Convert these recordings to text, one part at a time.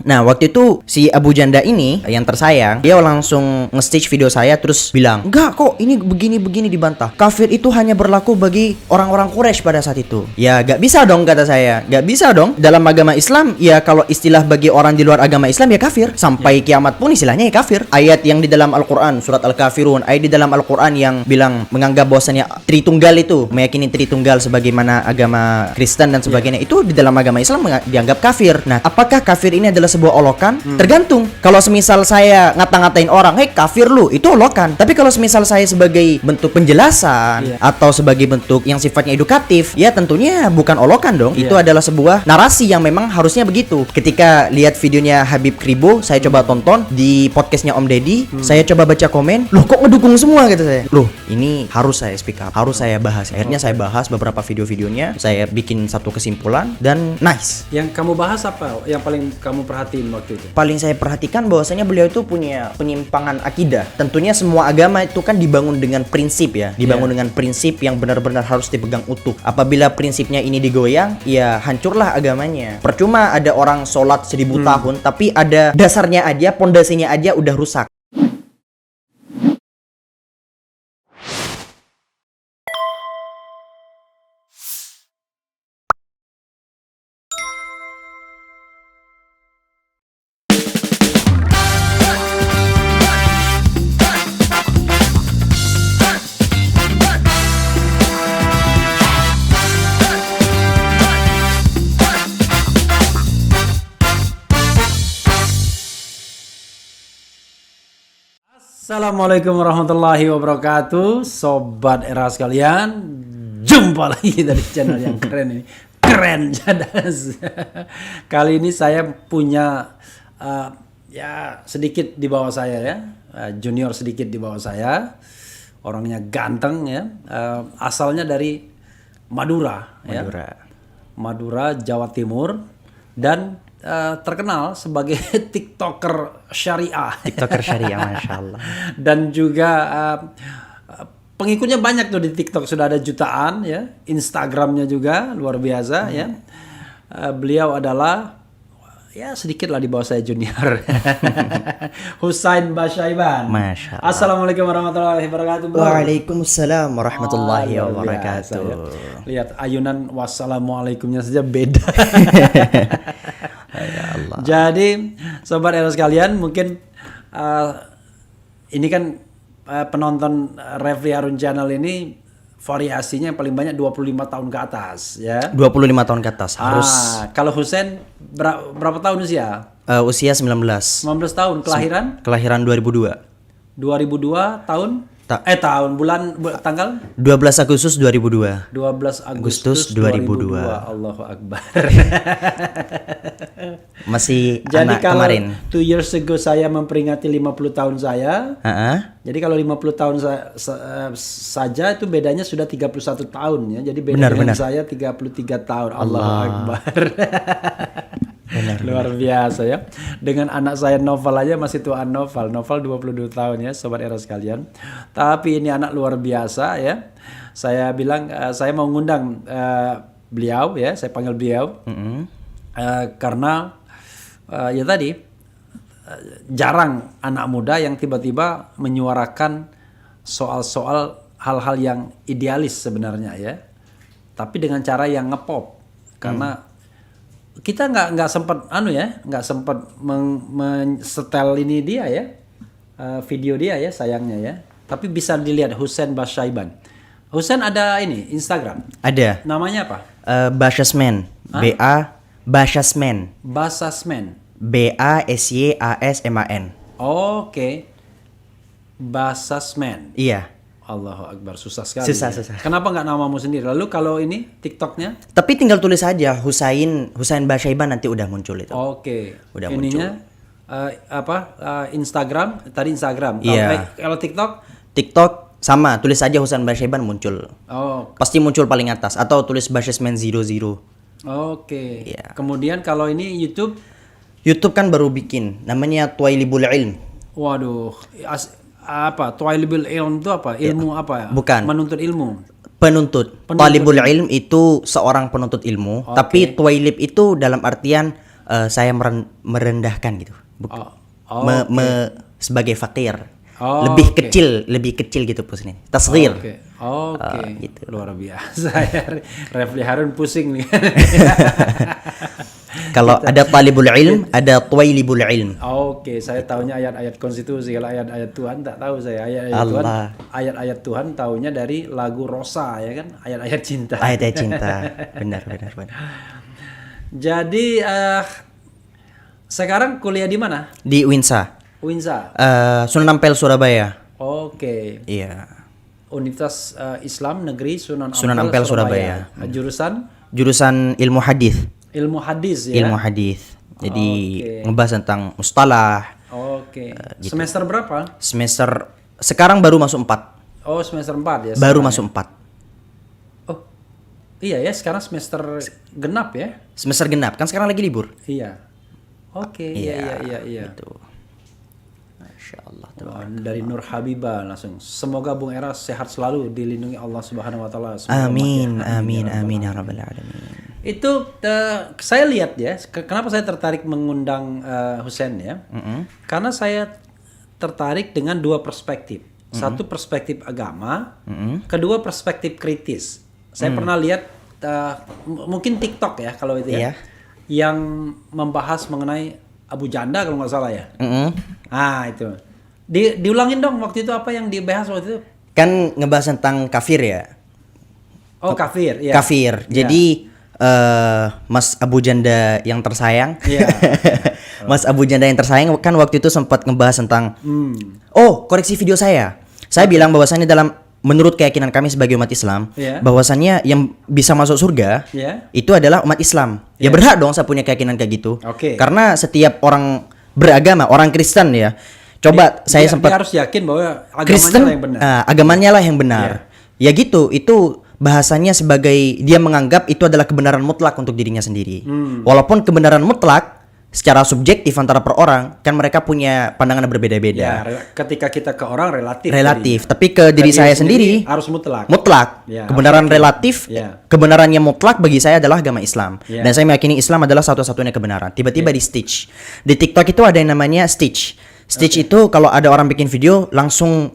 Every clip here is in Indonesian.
Nah, waktu itu si Abu Janda ini yang tersayang, dia langsung nge-stitch video saya terus bilang, "Enggak kok, ini begini-begini dibantah. Kafir itu hanya berlaku bagi orang-orang Quraisy pada saat itu." Ya, gak bisa dong kata saya. Gak bisa dong. Dalam agama Islam, ya kalau istilah bagi orang di luar agama Islam ya kafir. Sampai kiamat pun istilahnya ya kafir. Ayat yang di dalam Al-Qur'an, surat Al-Kafirun, ayat di dalam Al-Qur'an yang bilang menganggap bahwasanya Tritunggal itu, meyakini Tritunggal sebagaimana agama Kristen dan sebagainya, itu di dalam agama Islam dianggap kafir. Nah, apakah kafir ini adalah sebuah olokan? Tergantung. Kalau semisal saya ngata-ngatain orang, "Hei kafir lu," itu olokan. Tapi kalau semisal saya sebagai bentuk penjelasan atau sebagai bentuk yang sifatnya edukatif, ya tentunya bukan olokan dong. Itu adalah sebuah narasi yang memang harusnya begitu. Ketika lihat videonya Habib Kribo, saya coba tonton di podcastnya Om Deddy, saya coba baca komen, "Loh kok ngedukung semua?" gitu saya. "Loh, ini harus saya speak up, harus saya bahas." Akhirnya saya bahas beberapa video-videonya, saya bikin satu kesimpulan dan nice. Yang kamu bahas apa? Yang paling kamu perhatiin waktu itu? Paling saya perhatikan bahwasanya beliau itu punya penyimpangan akidah. Tentunya semua agama itu kan dibangun dengan prinsip ya, dibangun dengan prinsip yang benar-benar harus dipegang utuh. Apabila prinsipnya ini digoyang, ya hancurlah agamanya. Percuma ada orang sholat 1000 tahun, tapi ada dasarnya aja, pondasinya aja udah rusak. Assalamualaikum warahmatullahi wabarakatuh, sobat era sekalian. Jumpa lagi dari channel yang keren ini, keren Cadas. Kali ini saya punya ya sedikit di bawah saya ya, junior sedikit di bawah saya. Orangnya ganteng ya, asalnya dari Madura, Madura, Jawa Timur, dan terkenal sebagai TikToker syariah. TikToker syariah, Masya Allah. Dan juga pengikutnya banyak tuh di TikTok, sudah ada jutaan ya. Instagramnya juga luar biasa ya. Beliau adalah ya sedikit lah di bawah saya junior. Husain Basyaiban. Masya Allah. Assalamualaikum warahmatullahi wabarakatuh. Waalaikumsalam warahmatullahi wabarakatuh. Ya. Lihat ayunan wassalamualaikumnya saja beda. Ya Allah. Jadi sobat era sekalian, mungkin ini kan penonton Refli Harun Channel ini variasinya paling banyak 25 tahun ke atas ya. 25 tahun ke atas harus. Kalau Husain berapa tahun usia? Usia 19. 19 tahun. Kelahiran 2002. 2002 tahun? Tanggal? 12 Agustus 2002. 12 Agustus 2002. Allahu Akbar. Masih Jadi anak kalau kemarin. 2 years ago saya memperingati 50 tahun saya. Jadi kalau 50 tahun saja itu bedanya sudah 31 tahun ya. Jadi beda dengan saya 33 tahun. Allahu Akbar. Luar biasa ya. Dengan anak saya Noval aja masih tuaan Noval. Noval 22 tahun ya, sobat era sekalian. Tapi ini anak luar biasa ya. Saya bilang saya mau ngundang beliau ya, saya panggil beliau. Karena ya tadi jarang anak muda yang tiba-tiba menyuarakan soal-soal hal-hal yang idealis sebenarnya ya. Tapi dengan cara yang ngepop. Karena kita nggak sempat nggak sempat setel ini dia ya, video dia ya sayangnya ya. Tapi bisa dilihat Husain Basyaiban. Husain ada ini Instagram. Ada. Namanya apa? Basyasman. Basyasman. Basasman. Basyasman. Oke. Basasman. Iya. Allahu Akbar, susah sekali. Susah. Kenapa nggak namamu sendiri? Lalu kalau ini TikToknya? Tapi tinggal tulis aja Husain Basyaiban, nanti udah muncul itu. Oke. Udah ininya Instagram, tadi Instagram. Iya. Kalau TikTok sama, tulis aja Husain Basyaiban muncul. Oh. Pasti muncul paling atas, atau tulis Basyasman 00. Oke. Iya. Kemudian kalau ini YouTube kan baru bikin, namanya Twailibul Ilm. Waduh, apa? Twailibul Ilm itu apa? Ilmu apa ya? Bukan. Menuntut ilmu. Penuntut. Talibul ilm itu seorang penuntut ilmu, tapi Twailib itu dalam artian saya merendahkan gitu. Sebagai fakir. Lebih kecil gitu posnya. Tasghir. Oke. Gitu. Luar biasa ya. Refli Harun pusing nih. Kalau ada talibul ilm, ada tuwailibul ilm. Oke, saya tahunya ayat-ayat konstitusi. Kalau ayat-ayat Tuhan tak tahu saya. Ayat-ayat Tuhan tahunya dari lagu Rosa ya kan, ayat-ayat cinta. Ayat-ayat cinta. Benar. Jadi sekarang kuliah di mana? Di Winsa. Sunan Ampel Surabaya. Oke. Iya. Universitas Islam Negeri Sunan Ampel Surabaya. Jurusan ilmu hadis. Ilmu hadis ya. Ilmu hadis. Jadi ngebahas tentang mustalah. Oke. Gitu. Semester berapa? Semester sekarang baru masuk 4. Oh, semester 4 ya. Baru masuk 4. Oh. Iya ya, sekarang semester genap ya. Semester genap, kan sekarang lagi libur. Iya. Oke, iya. Gitu. Masyaallah. Dari Nur Habibah langsung. Semoga Bung Eras sehat selalu, dilindungi Allah Subhanahu wa taala. Amin ya rabbal alamin. Itu saya lihat ya, kenapa saya tertarik mengundang Husein ya? Karena saya tertarik dengan dua perspektif. Satu perspektif agama, kedua perspektif kritis. Saya pernah lihat mungkin TikTok ya kalau itu ya, yang membahas mengenai Abu Janda kalau nggak salah ya. Itu. Diulangin dong waktu itu apa yang dibahas waktu itu? Kan ngebahas tentang kafir ya. Oh, kafir, ya. Kafir. Jadi Mas Abu Janda yang tersayang. Mas Abu Janda yang tersayang kan waktu itu sempat ngebahas tentang koreksi video saya. Saya bilang bahwasannya menurut keyakinan kami sebagai umat Islam, bahwasannya yang bisa masuk surga itu adalah umat Islam. Ya berhak dong saya punya keyakinan kayak gitu. Karena setiap orang beragama, orang Kristen ya. Coba saya sempat harus yakin bahwa agamanya lah yang benar. Agamanya lah yang benar. Ya gitu, itu bahasanya sebagai dia menganggap itu adalah kebenaran mutlak untuk dirinya sendiri. Walaupun kebenaran mutlak secara subjektif antara per orang kan mereka punya pandangan yang berbeda-beda. Ya, ketika kita ke orang relatif. Tapi ke diri saya sendiri harus mutlak. Ya, kebenaran relatif, kebenarannya mutlak bagi saya adalah agama Islam. Dan saya meyakini Islam adalah satu-satunya kebenaran. Tiba-tiba di Stitch. Di TikTok itu ada yang namanya Stitch. Stitch itu kalau ada orang bikin video langsung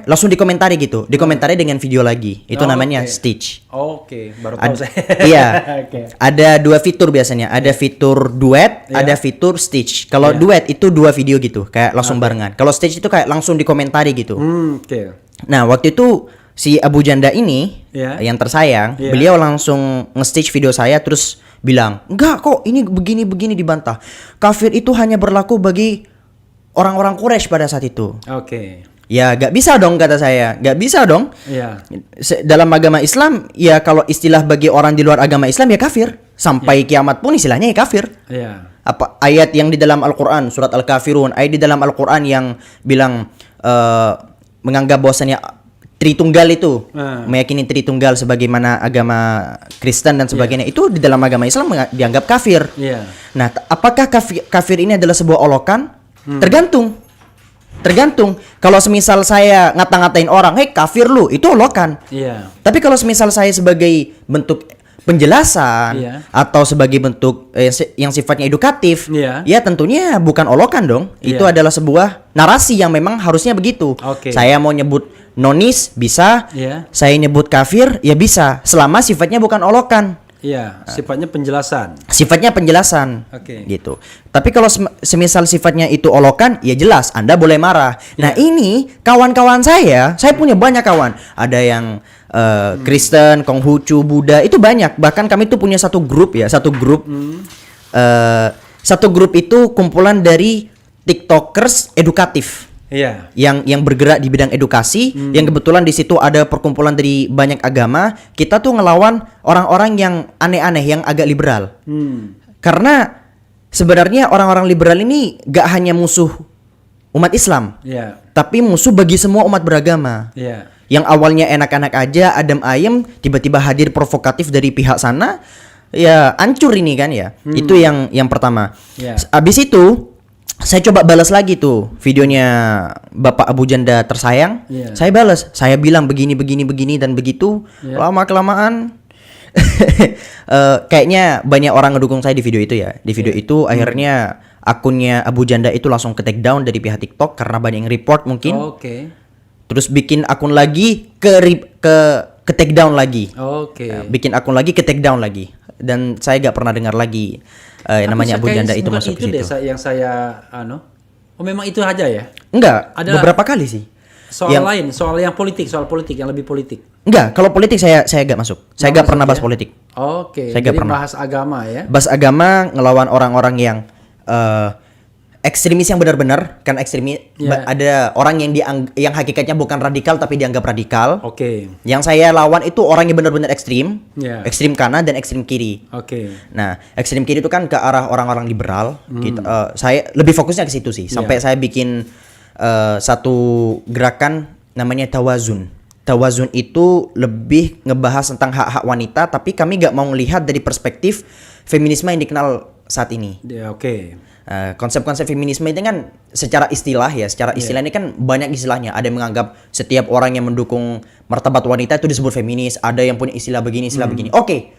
langsung dikomentari gitu, dikomentari dengan video lagi. Itu namanya Stitch. Baru tahu saya. Iya. Ada dua fitur biasanya. Ada fitur duet, ada fitur Stitch. Kalau duet itu dua video gitu, kayak langsung barengan. Kalau Stitch itu kayak langsung dikomentari gitu. Nah, waktu itu si Abu Janda ini yang tersayang, beliau langsung nge-stitch video saya terus bilang, "Enggak kok, ini begini dibantah. Kafir itu hanya berlaku bagi orang-orang Quraisy pada saat itu." Ya gak bisa dong kata saya, gak bisa dong. Dalam agama Islam ya kalau istilah bagi orang di luar agama Islam ya kafir. Sampai kiamat pun istilahnya ya kafir. Apa ayat yang di dalam Al-Quran surat Al-Kafirun, ayat di dalam Al-Quran yang bilang menganggap bahwasannya Tritunggal itu meyakini Tritunggal sebagaimana agama Kristen dan sebagainya itu di dalam agama Islam dianggap kafir. Nah, apakah kafir ini adalah sebuah olokan? Tergantung. Kalau semisal saya ngata-ngatain orang, "Hei kafir lu," itu olokan. Tapi kalau semisal saya sebagai bentuk penjelasan atau sebagai bentuk yang sifatnya edukatif, ya tentunya bukan olokan dong. Itu adalah sebuah narasi yang memang harusnya begitu. Saya mau nyebut nonis bisa, saya nyebut kafir ya bisa, selama sifatnya bukan olokan. Sifatnya penjelasan. Gitu. Tapi kalau semisal sifatnya itu olokan, ya jelas Anda boleh marah. Nah, ini kawan-kawan saya punya banyak kawan. Ada yang Kristen, Konghucu, Buddha, itu banyak. Bahkan kami tuh punya satu grup. Satu grup itu kumpulan dari TikTokers edukatif. Yang bergerak di bidang edukasi, yang kebetulan di situ ada perkumpulan dari banyak agama. Kita tuh ngelawan orang-orang yang aneh-aneh, yang agak liberal. Karena sebenarnya orang-orang liberal ini gak hanya musuh umat Islam, tapi musuh bagi semua umat beragama. Yang awalnya enak-enak aja, adem ayem, tiba-tiba hadir provokatif dari pihak sana, ya hancur ini kan ya. Itu yang pertama. Abis itu saya coba balas lagi tuh videonya Bapak Abu Janda tersayang. Saya balas, saya bilang begini dan begitu. Lama kelamaan Kayaknya banyak orang ngedukung saya di video itu ya. Di video itu akhirnya akunnya Abu Janda itu langsung ke take down dari pihak TikTok karena banyak yang report mungkin. Oke. Terus bikin akun lagi ke take down lagi. Oke. Bikin akun lagi ke take down lagi. Dan saya gak pernah dengar lagi namanya Abu Janda itu masuk ke situ. Itu deh yang saya Oh memang itu aja ya? Enggak, Ada- beberapa kali sih. Soal lain, soal yang politik, soal politik yang lebih politik. Enggak, kalau politik saya gak masuk. Saya gak pernah bahas politik. Oke. Saya nggak Jadi pernah. bahas agama ya. Bahas agama ngelawan orang-orang yang ekstremis yang benar-benar kan ekstremis. Ya. Ada orang yang hakikatnya bukan radikal tapi dianggap radikal. Oke. Yang saya lawan itu orang yang benar-benar ekstrim, Ya. ekstrim kanan dan ekstrim kiri. Oke. Nah, ekstrim kiri itu kan ke arah orang-orang liberal. Gitu. Saya lebih fokusnya ke situ sih. Sampai saya bikin satu gerakan namanya Tawazun. Tawazun itu lebih ngebahas tentang hak-hak wanita, tapi kami gak mau melihat dari perspektif feminisme yang dikenal saat ini. Ya, oke. Konsep-konsep feminisme itu kan secara istilah ya, secara istilah ini kan banyak istilahnya. Ada yang menganggap setiap orang yang mendukung martabat wanita itu disebut feminis. Ada yang punya istilah begini, istilah begini. Oke.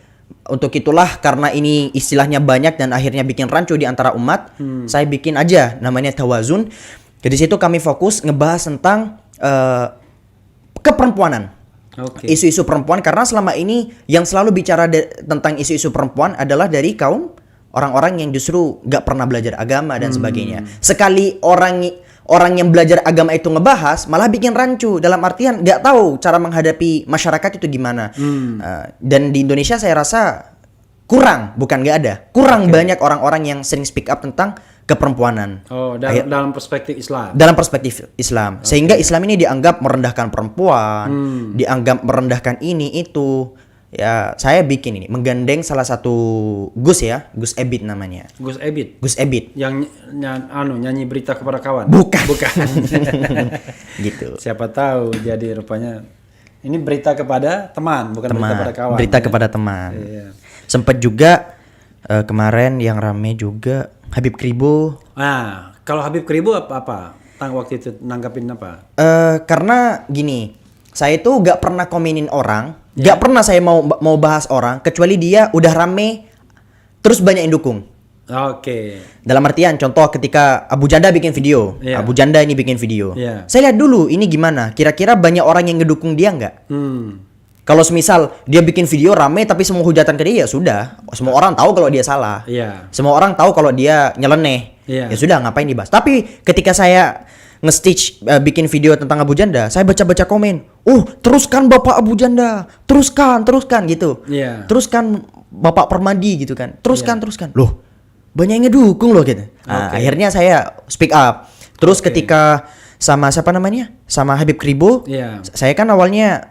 Untuk itulah karena ini istilahnya banyak dan akhirnya bikin rancu di antara umat, saya bikin aja namanya Tawazun. Jadi situ kami fokus ngebahas tentang keperempuanan. Oke. Isu-isu perempuan karena selama ini yang selalu bicara tentang isu-isu perempuan adalah dari kaum orang-orang yang justru gak pernah belajar agama dan sebagainya. Sekali orang yang belajar agama itu ngebahas malah bikin rancu dalam artian gak tahu cara menghadapi masyarakat itu gimana. Dan di Indonesia saya rasa kurang, bukan gak ada, kurang banyak orang-orang yang sering speak up tentang keperempuanan. Oh, dalam perspektif Islam. Dalam perspektif Islam. Sehingga Islam ini dianggap merendahkan perempuan, dianggap merendahkan ini itu. Ya, saya bikin ini menggandeng salah satu Gus ya, Gus Ebit namanya. Gus Ebit Gus Ebit. yang nyanyi berita kepada kawan. Bukan. Gitu. Siapa tahu jadi rupanya ini berita kepada teman, bukan berita kepada kawan. Berita ya. kepada teman. Iya. Sempat juga kemarin yang rame juga Habib Kribo. Nah, kalau Habib Kribo apa? Tang waktu itu nanggapin apa? Karena gini, saya tuh gak pernah komenin orang, gak pernah saya mau bahas orang kecuali dia udah rame terus banyak yang dukung. Oke. Dalam artian contoh ketika Abu Janda bikin video, Iya. Abu Janda ini bikin video. Iya. Saya lihat dulu ini gimana, kira-kira banyak orang yang ngedukung dia nggak? Kalau semisal dia bikin video rame tapi semua hujatan ke dia ya sudah, semua orang tahu kalau dia salah. Iya. Semua orang tahu kalau dia nyeleneh. Iya. Ya sudah ngapain dibahas. Tapi ketika saya nge-stitch bikin video tentang Abu Janda, saya baca-baca komen. Teruskan Bapak Abu Janda. Teruskan gitu. Iya. Teruskan Bapak Permadi gitu kan. Teruskan. Loh, banyak yang ngedukung loh gitu. Nah, akhirnya saya speak up. Terus ketika sama siapa namanya? Sama Habib Kribo, Iya. saya kan awalnya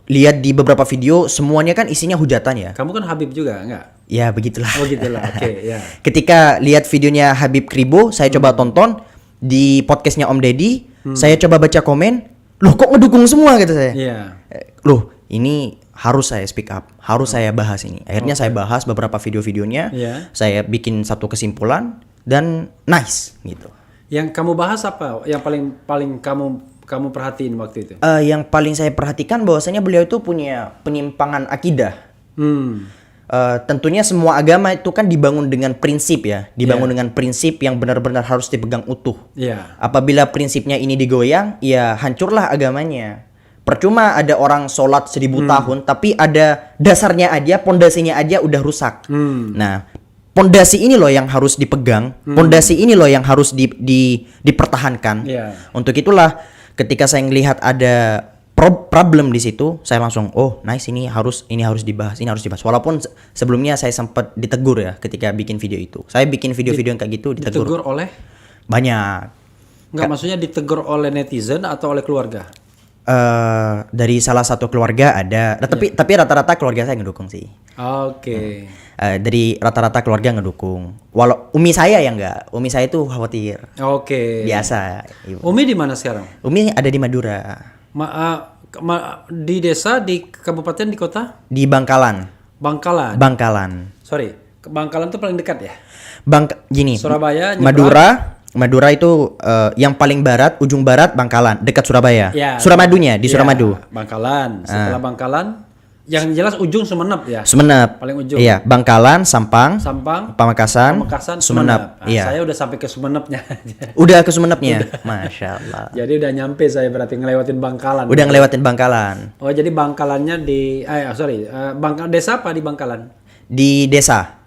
lihat di beberapa video semuanya kan isinya hujatan ya. Kamu kan Habib juga, enggak? Ya begitulah. Oh gitulah. Oke, ya. Ketika lihat videonya Habib Kribo, saya coba tonton di podcastnya Om Deddy, saya coba baca komen, loh kok ngedukung semua gitu saya. Iya. Loh, ini harus saya speak up, harus saya bahas ini. Akhirnya saya bahas beberapa video-videonya, Iya. saya bikin satu kesimpulan dan nice gitu. Yang kamu bahas apa? Yang paling kamu perhatiin waktu itu? Yang paling saya perhatikan bahwasanya beliau itu punya penyimpangan akidah. Tentunya semua agama itu kan dibangun dengan prinsip ya, dibangun dengan prinsip yang benar-benar harus dipegang utuh. Iya. Apabila prinsipnya ini digoyang, ya hancurlah agamanya. Percuma ada orang sholat 1000 tahun, tapi ada dasarnya aja, pondasinya aja udah rusak. Nah, pondasi ini loh yang harus dipegang, pondasi ini loh yang harus dipertahankan. Iya. Untuk itulah, ketika saya melihat ada problem di situ, saya langsung nice, ini harus dibahas, Walaupun sebelumnya saya sempat ditegur ya ketika bikin video itu. Saya bikin video-video yang kayak gitu ditegur. Ditegur oleh? Banyak. Enggak, maksudnya ditegur oleh netizen atau oleh keluarga? Dari salah satu keluarga ada, tapi rata-rata keluarga saya ngedukung sih. Oke. Dari rata-rata keluarga ngedukung. Walau umi saya ya enggak, umi saya tuh khawatir. Oke. Biasa. Ibu. Umi di mana sekarang? Umi ada di Madura. Di desa, di kabupaten, di kota? Di Bangkalan. Bangkalan. Sorry, Bangkalan tuh paling dekat ya? Gini. Surabaya, nyebrang. Madura itu yang paling barat, ujung barat Bangkalan, dekat Surabaya. Ya. Suramadunya di Ya, Suramadu. Bangkalan. Setelah Bangkalan, Yang jelas ujung Sumenep ya. Sumenep. Paling ujung. Iya, Bangkalan, Sampang, Sampang, Pamekasan, Nah, Sumenep. Iya. saya udah sampai ke Sumenepnya. Udah ke Sumenepnya. Masya Allah. Jadi udah nyampe saya berarti ngelewatin Bangkalan. Udah ngelewatin Bangkalan. Oh, jadi Bangkalannya desa apa di Bangkalan? Di desa.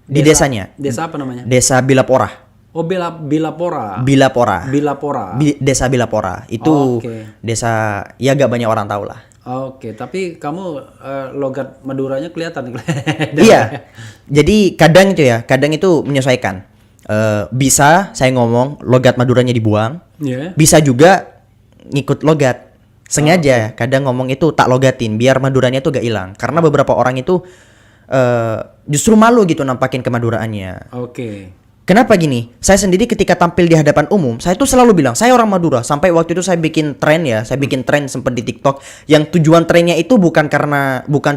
Di desanya. Desa apa namanya? Desa Bilapora. Oh, Bilapora. Bilapora. Bilapora. Desa Bilapora. Itu Oke. desa ya gak banyak orang tahu lah. Oke, tapi kamu logat Maduranya kelihatan. Iya. Jadi kadang itu menyesuaikan. Bisa saya ngomong logat Maduranya dibuang. Iya. Bisa juga ngikut logat. Sengaja kadang ngomong itu tak logatin biar Maduranya tuh gak hilang. Karena beberapa orang itu justru malu gitu nampakin kemaduraannya. Oke. Kenapa gini? Saya sendiri ketika tampil di hadapan umum, saya tuh selalu bilang, saya orang Madura. Sampai waktu itu saya bikin tren sempat di TikTok. Yang tujuan trennya itu bukan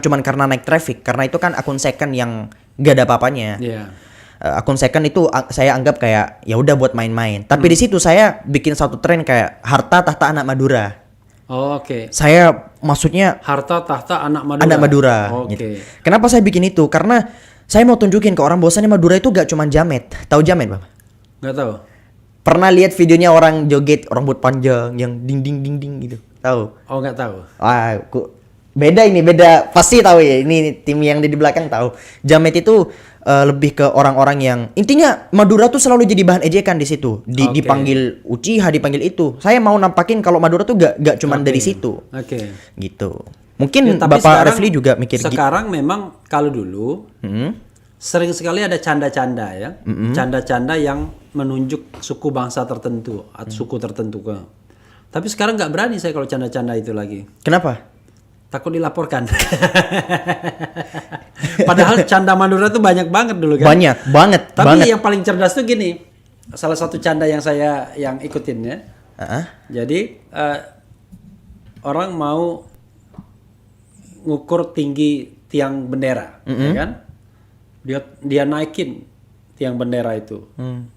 cuman karena naik traffic, karena itu kan akun second yang gak ada apa-apanya. Iya. Akun second itu saya anggap kayak ya udah buat main-main. Tapi di situ saya bikin satu tren kayak harta tahta anak Madura. Oke. Saya maksudnya Harta tahta anak Madura. anak Madura. Oke. Gitu. Kenapa saya bikin itu? Karena saya mau tunjukin ke orang bahwasannya Madura itu gak cuma jamet. Tahu jamet, Bang? Nggak tahu. Pernah lihat videonya orang joget rambut panjang yang ding ding ding ding gitu? Tahu? Oh, nggak tahu. Beda pasti tahu ya. Ini tim yang di belakang tahu. Jamet itu lebih ke orang-orang yang intinya Madura tuh selalu jadi bahan ejekan di situ. Oke. Dipanggil Uchiha, dipanggil itu. Saya mau nampakin kalau Madura tuh gak cuma dari situ. Oke. Gitu. Mungkin Ya, tapi Bapak sekarang- Refli juga mikir Sekarang memang kalau dulu sering sekali ada canda-canda ya. Canda-canda yang menunjuk suku bangsa tertentu atau suku tertentu ke. Tapi sekarang nggak berani saya kalau canda-canda itu lagi. Kenapa? Takut dilaporkan. Padahal canda Madura tuh banyak banget dulu kan. Banyak banget. Tapi banget. yang paling cerdas tuh gini. Salah satu canda yang saya ikutin ya. Jadi orang mau ngukur tinggi tiang bendera, ya kan? Dia naikin tiang bendera itu,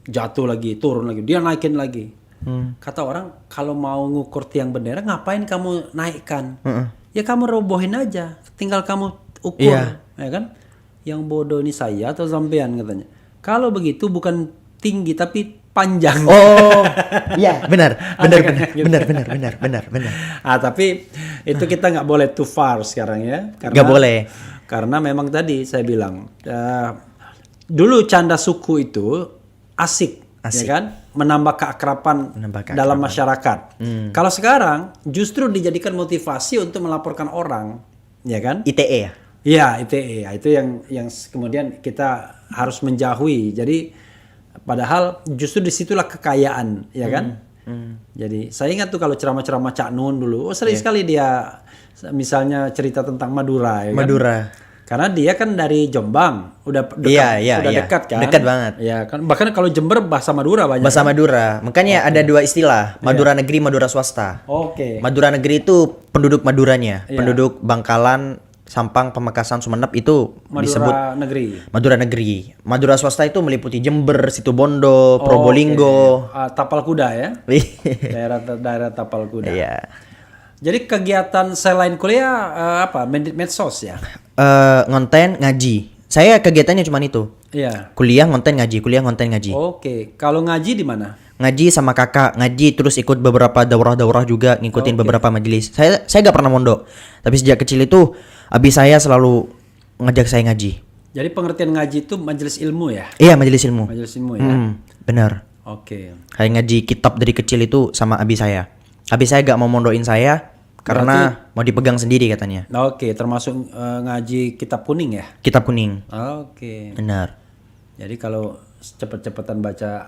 jatuh lagi, turun lagi, dia naikin lagi. Kata orang kalau mau ngukur tiang bendera ngapain kamu naikkan? Ya kamu robohin aja, tinggal kamu ukur, ya kan? Yang bodoh ini saya atau sampean katanya. Kalau begitu bukan tinggi tapi panjang. Oh, iya benar. Gitu. Benar. Tapi itu kita nggak boleh too far sekarang ya. Nggak boleh. Karena memang tadi saya bilang dulu canda suku itu asik. Ya kan, menambah keakraban dalam masyarakat. Kalau sekarang justru dijadikan motivasi untuk melaporkan orang, ya kan? ITE ya. Iya, ITE. Itu yang kemudian kita harus menjauhi. Jadi padahal justru disitulah kekayaan, ya kan? Jadi saya ingat tuh kalau ceramah-ceramah Cak Nun dulu, sering sekali dia misalnya cerita tentang Madura, ya kan? Madura. Karena dia kan dari Jombang, udah dekat kan? Dekat banget. Ya kan, bahkan kalau Jember bahasa Madura banyak. Bahasa Madura. Makanya ada dua istilah, Madura negeri, Madura swasta. Oke. Madura negeri itu penduduk Maduranya, Iya. penduduk Bangkalan, Sampang, Pamekasan, Sumenep itu disebut Madura negeri. Madura negeri. Madura swasta itu meliputi Jember, Situbondo, Probolinggo. Tapal Kuda ya. daerah Tapal Kuda. Iya. Jadi kegiatan selain kuliah apa? Medsos ya? Ngonten, ngaji. Saya kegiatannya cuma itu. Iya. Kuliah, ngonten, ngaji. Oke. Kalau ngaji di mana? Ngaji sama kakak, ngaji terus ikut beberapa daurah-daurah juga, ngikutin beberapa majelis. Saya gak pernah mondok. Tapi sejak kecil itu abi saya selalu ngajak saya ngaji. Jadi pengertian ngaji itu majelis ilmu ya? Iya, majelis ilmu. Majelis ilmu ya. Benar. Oke. Kayak ngaji kitab dari kecil itu sama abi saya. Abi saya gak mau mondokin saya karena mau dipegang sendiri katanya. Oke, termasuk ngaji kitab kuning ya? Kitab kuning. Oke. Benar. Jadi kalau cepet-cepetan baca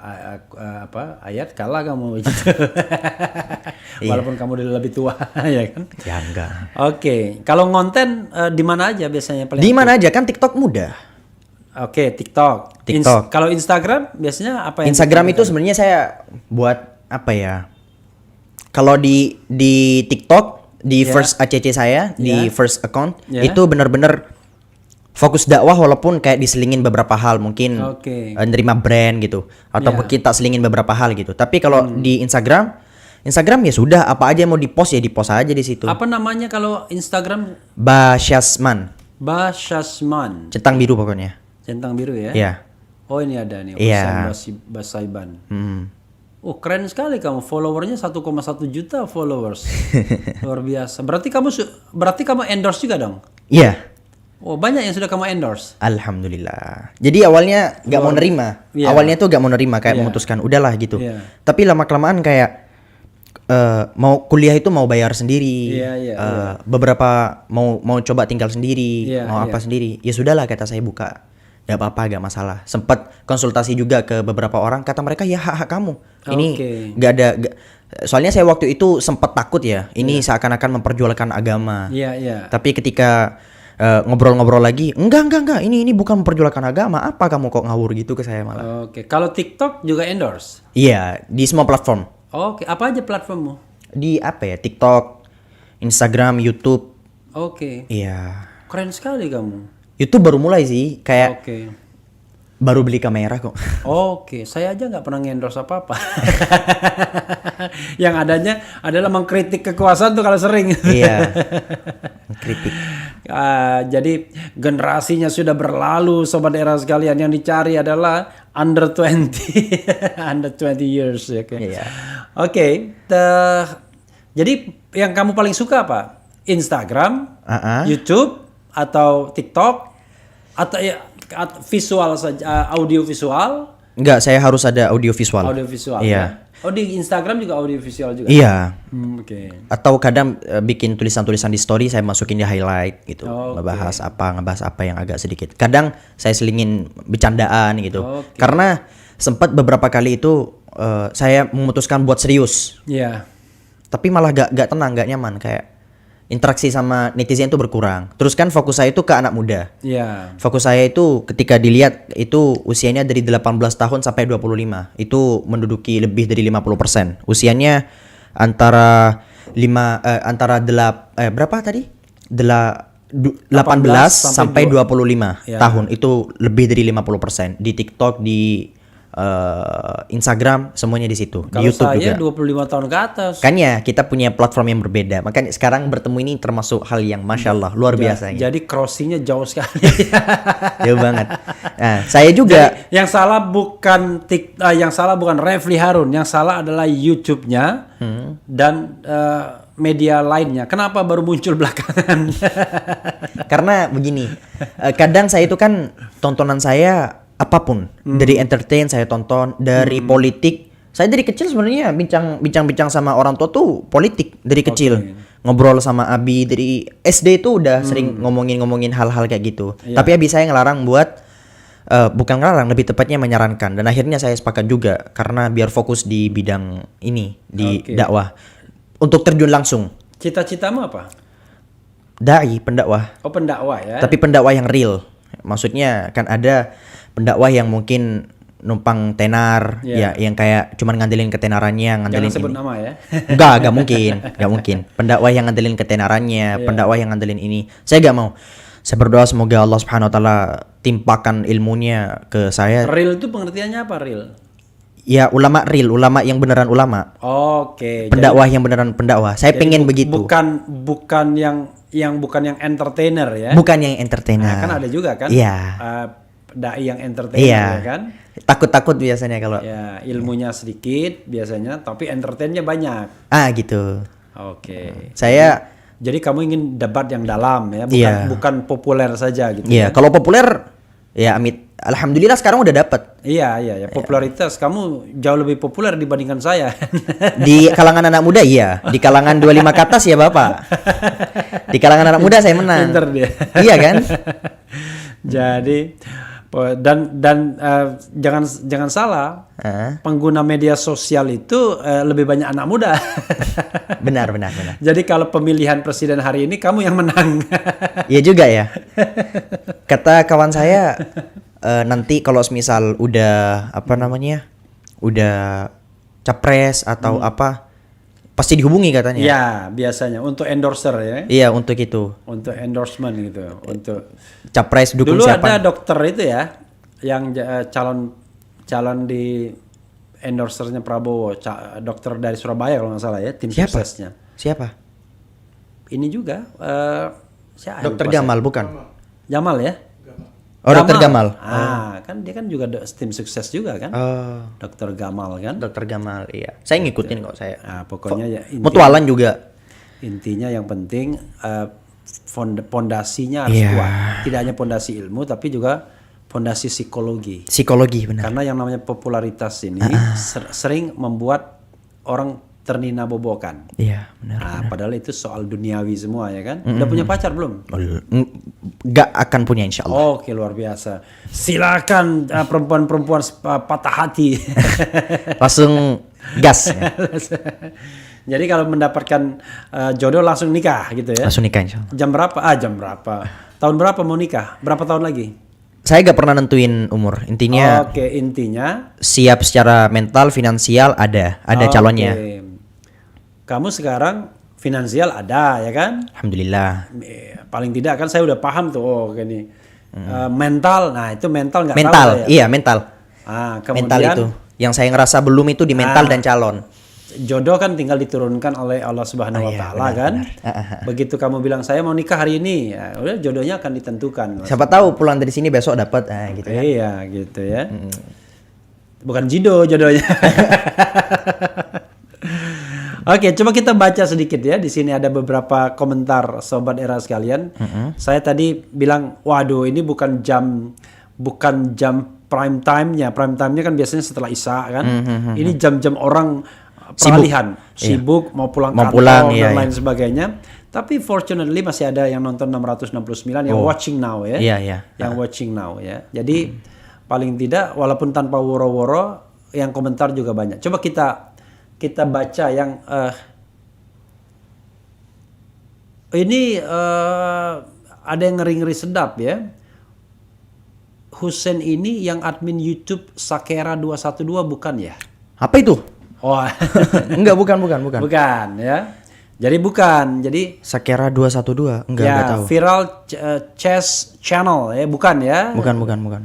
ayat kalah kamu gitu. Walaupun kamu lebih tua ya kan? Ya enggak. Oke, kalau ngonten di mana aja biasanya paling? Di mana aja kan TikTok mudah. Oke, TikTok. Kalau Instagram biasanya apa yang Instagram itu sebenarnya saya buat apa ya? Kalau di TikTok di first ACC saya, di first account itu benar-benar fokus dakwah walaupun kayak diselingin beberapa hal mungkin nerima brand gitu atau kita selingin beberapa hal gitu. Tapi kalau di Instagram Instagram ya sudah, apa aja mau di-post ya di-post aja di situ. Apa namanya kalau Instagram? Basyasman, Basyasman. centang biru pokoknya. Centang biru ya? Iya. Oh ini ada nih. Iya. Basaiban. Hmm. Oh keren sekali kamu, followernya 1,1 juta followers. Luar biasa. Berarti kamu endorse juga dong? Iya. Oh banyak yang sudah kamu endorse. Alhamdulillah. Jadi awalnya gak mau nerima. Iya. Awalnya tuh gak mau nerima, kayak Iya. memutuskan udahlah gitu. Iya. Tapi lama kelamaan kayak mau kuliah itu mau bayar sendiri. Iya, Beberapa mau coba tinggal sendiri, Iya, mau apa iya. sendiri. Ya sudahlah kata saya buka. Gak apa-apa, gak masalah. Sempat konsultasi juga ke beberapa orang, kata mereka ya hak kamu. Ini Oke. gak ada. Soalnya saya waktu itu sempat takut ya. Ini seakan-akan memperjualkan agama. Iya, iya. Tapi ketika ngobrol-ngobrol lagi, enggak, ini bukan memperjualkan agama. Apa kamu kok ngawur gitu ke saya malah? Oke, kalau TikTok juga endorse? Iya, di semua platform. Oke, apa aja platformmu? Di apa ya? TikTok, Instagram, YouTube. Oke, Iya. keren sekali kamu. YouTube baru mulai sih, kayak Oke. baru beli kamera kok. Oke, saya aja nggak pernah endorse apa-apa. Yang adanya adalah mengkritik kekuasaan tuh kalau sering. Iya. Kritik. Jadi generasinya sudah berlalu, sobat era sekalian. Yang dicari adalah under 20, under 20 years. Oke. Iya. Oke. Jadi yang kamu paling suka apa? Instagram, YouTube, atau TikTok, atau ya visual saja, audio visual? Enggak, saya harus ada audio visual. Audio visual. Iya. Ya? Oh di Instagram juga audio visual juga. Iya. Oke. Atau kadang bikin tulisan-tulisan di story, saya masukin di highlight gitu. Oke. Ngebahas apa yang agak sedikit. Kadang saya selingin bercandaan gitu. Oke. Karena sempat beberapa kali itu saya memutuskan buat serius. Iya. Tapi malah gak tenang, gak nyaman, kayak interaksi sama netizen itu berkurang. Terus kan fokus saya itu ke anak muda. Iya. Fokus saya itu ketika dilihat itu usianya dari 18 tahun sampai 25. Itu menduduki lebih dari 50%. Usianya antara berapa tadi? 18 sampai 25 Ya. tahun. Itu lebih dari 50%. Di TikTok, di Instagram, semuanya di situ. Di Kalau YouTube saya juga. 25 tahun ke atas. Kan ya kita punya platform yang berbeda. Makanya sekarang bertemu ini termasuk hal yang masya Allah luar biasa. Jadi crossingnya jauh sekali. Jauh banget. Nah, saya juga Yang salah bukan Refli Harun, yang salah adalah YouTube-nya dan media lainnya. Kenapa baru muncul belakangan? karena begini. Kadang saya itu kan tontonan saya apapun, dari entertain saya tonton, dari politik. Saya dari kecil sebenarnya bincang-bincang sama orang tua tuh politik dari kecil. Ngobrol sama Abi dari SD itu udah sering ngomongin hal-hal kayak gitu. Iya. Tapi Abi saya ngelarang buat bukan ngelarang, lebih tepatnya menyarankan, dan akhirnya saya sepakat juga karena biar fokus di bidang ini, di dakwah. Untuk terjun langsung. Cita-citamu apa? Dai, pendakwah. Oh, pendakwah ya. Tapi pendakwah yang real. Maksudnya kan ada pendakwah yang mungkin numpang tenar, Iya. ya yang kayak cuman ngandelin ketenarannya, ngandelin Jangan sebut ini. nama ya. Enggak mungkin. Pendakwah yang ngandelin ketenarannya, pendakwah yang ngandelin ini. Saya gak mau. Saya berdoa semoga Allah Subhanahu wa taala timpakan ilmunya ke saya. Real itu pengertiannya apa real? Ya ulama real, ulama yang beneran ulama. Oke. Pendakwah yang beneran pendakwah. Saya pengen begitu. Bukan yang entertainer ya. Bukan yang entertainer. Nah, kan ada juga kan? Iya. Dai yang entertainer Iya. ya kan? Takut-takut biasanya kalau Ya, ilmunya sedikit biasanya, tapi entertainnya banyak. gitu. Oke. Saya Jadi kamu ingin debat yang dalam ya, Iya. bukan populer saja gitu. iya, kalau populer ya amit. Alhamdulillah sekarang udah dapet. Iya, popularitas kamu jauh lebih populer dibandingkan saya. Di kalangan anak muda iya, di kalangan 25 ke atas ya Bapak. Di kalangan anak muda saya menang. Pinter dia. Iya kan? Jadi dan jangan salah, pengguna media sosial itu lebih banyak anak muda. Benar. Jadi kalau pemilihan presiden hari ini kamu yang menang. Iya juga ya. Kata kawan saya nanti kalau misal udah udah capres atau apa pasti dihubungi katanya. Ya, biasanya untuk endorser ya. Iya, untuk itu. Untuk endorsement gitu, untuk Capres dukung dulu siapa? ada dokter itu ya yang calon di endorsernya Prabowo, dokter dari Surabaya kalau nggak salah ya, tim Siapa? suksesnya. Siapa? Ini juga siapa? Dokter Lupa saya. Gamal bukan? Jamal ya? Oh, Dokter Gamal. Kan dia kan juga tim sukses juga kan? Oh, Dokter Gamal kan? Dokter Gamal, iya. Saya ngikutin kok saya. Nah, pokoknya ya Mutualan juga. intinya yang penting pondasinya harus Iya. kuat. Tidak hanya pondasi ilmu tapi juga pondasi psikologi. Psikologi benar. Karena yang namanya popularitas ini sering membuat orang ternina bobokan. Iya, benar. Nah, padahal itu soal duniawi semua ya kan. Udah punya pacar belum? Gak akan punya insya Allah. Oke, luar biasa. Silakan perempuan-perempuan patah hati. Langsung gas. Ya. Jadi kalau mendapatkan jodoh langsung nikah gitu ya. Langsung nikah insya Allah. Jam berapa? Jam berapa? Tahun berapa mau nikah? Berapa tahun lagi? Saya gak pernah nentuin umur. Intinya Oke, intinya siap secara mental, finansial ada calonnya. Oke. Kamu sekarang finansial ada ya kan? Alhamdulillah. Paling tidak kan saya udah paham tuh. Oh, gini. Mental. Nah, itu mental nggak tahu Mental, saya. iya mental. Kemudian Mental itu. Yang saya ngerasa belum itu di mental dan calon. jodoh kan tinggal diturunkan oleh Allah Subhanahu wa taala kan. Begitu kamu bilang saya mau nikah hari ini, ya udah jodohnya akan ditentukan. Siapa tahu pulang dari sini besok dapat gitu ya. Iya, gitu ya. Bukan jido jodohnya. Oke, coba kita baca sedikit ya. Di sini ada beberapa komentar sobat era sekalian. Saya tadi bilang, waduh, ini bukan jam prime time-nya. Prime time-nya kan biasanya setelah Isya kan. Ini jam-jam orang peralihan, sibuk mau pulang kantor dan lain sebagainya. Tapi fortunately masih ada yang nonton 669 yang watching now ya. Yang watching now ya. Jadi paling tidak walaupun tanpa woro-woro yang komentar juga banyak. Coba kita baca yang ini ada yang ngeri-ngeri sedap ya. Hussein ini yang admin YouTube Sakera 212 bukan ya? Apa itu? Oh. Enggak, bukan. Bukan ya. Jadi bukan. Jadi Sakera 212 enggak tahu. Viral Chess Channel ya, bukan ya? Bukan.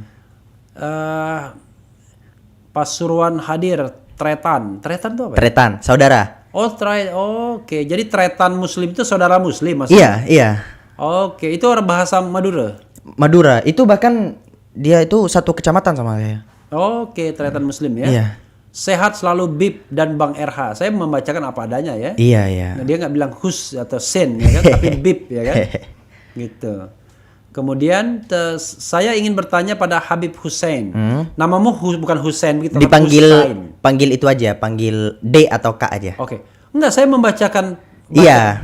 Pasuruan hadir Tretan itu apa? Tretan, saudara. Oke. Jadi Tretan Muslim itu saudara Muslim maksudnya? Iya. Oke, itu orang bahasa Madura. Madura, itu bahkan dia itu satu kecamatan sama saya. Oke, Tretan Muslim ya. Iya. Sehat selalu Bib dan Bang RH. Saya membacakan apa adanya ya. Iya. Nah, dia nggak bilang Hus atau Sen ya kan, tapi Bib ya kan. Gitu. Kemudian saya ingin bertanya pada Habib Hussein. Namamu bukan Hussein begitu. Panggil itu aja, panggil D atau K aja. Oke. Enggak, saya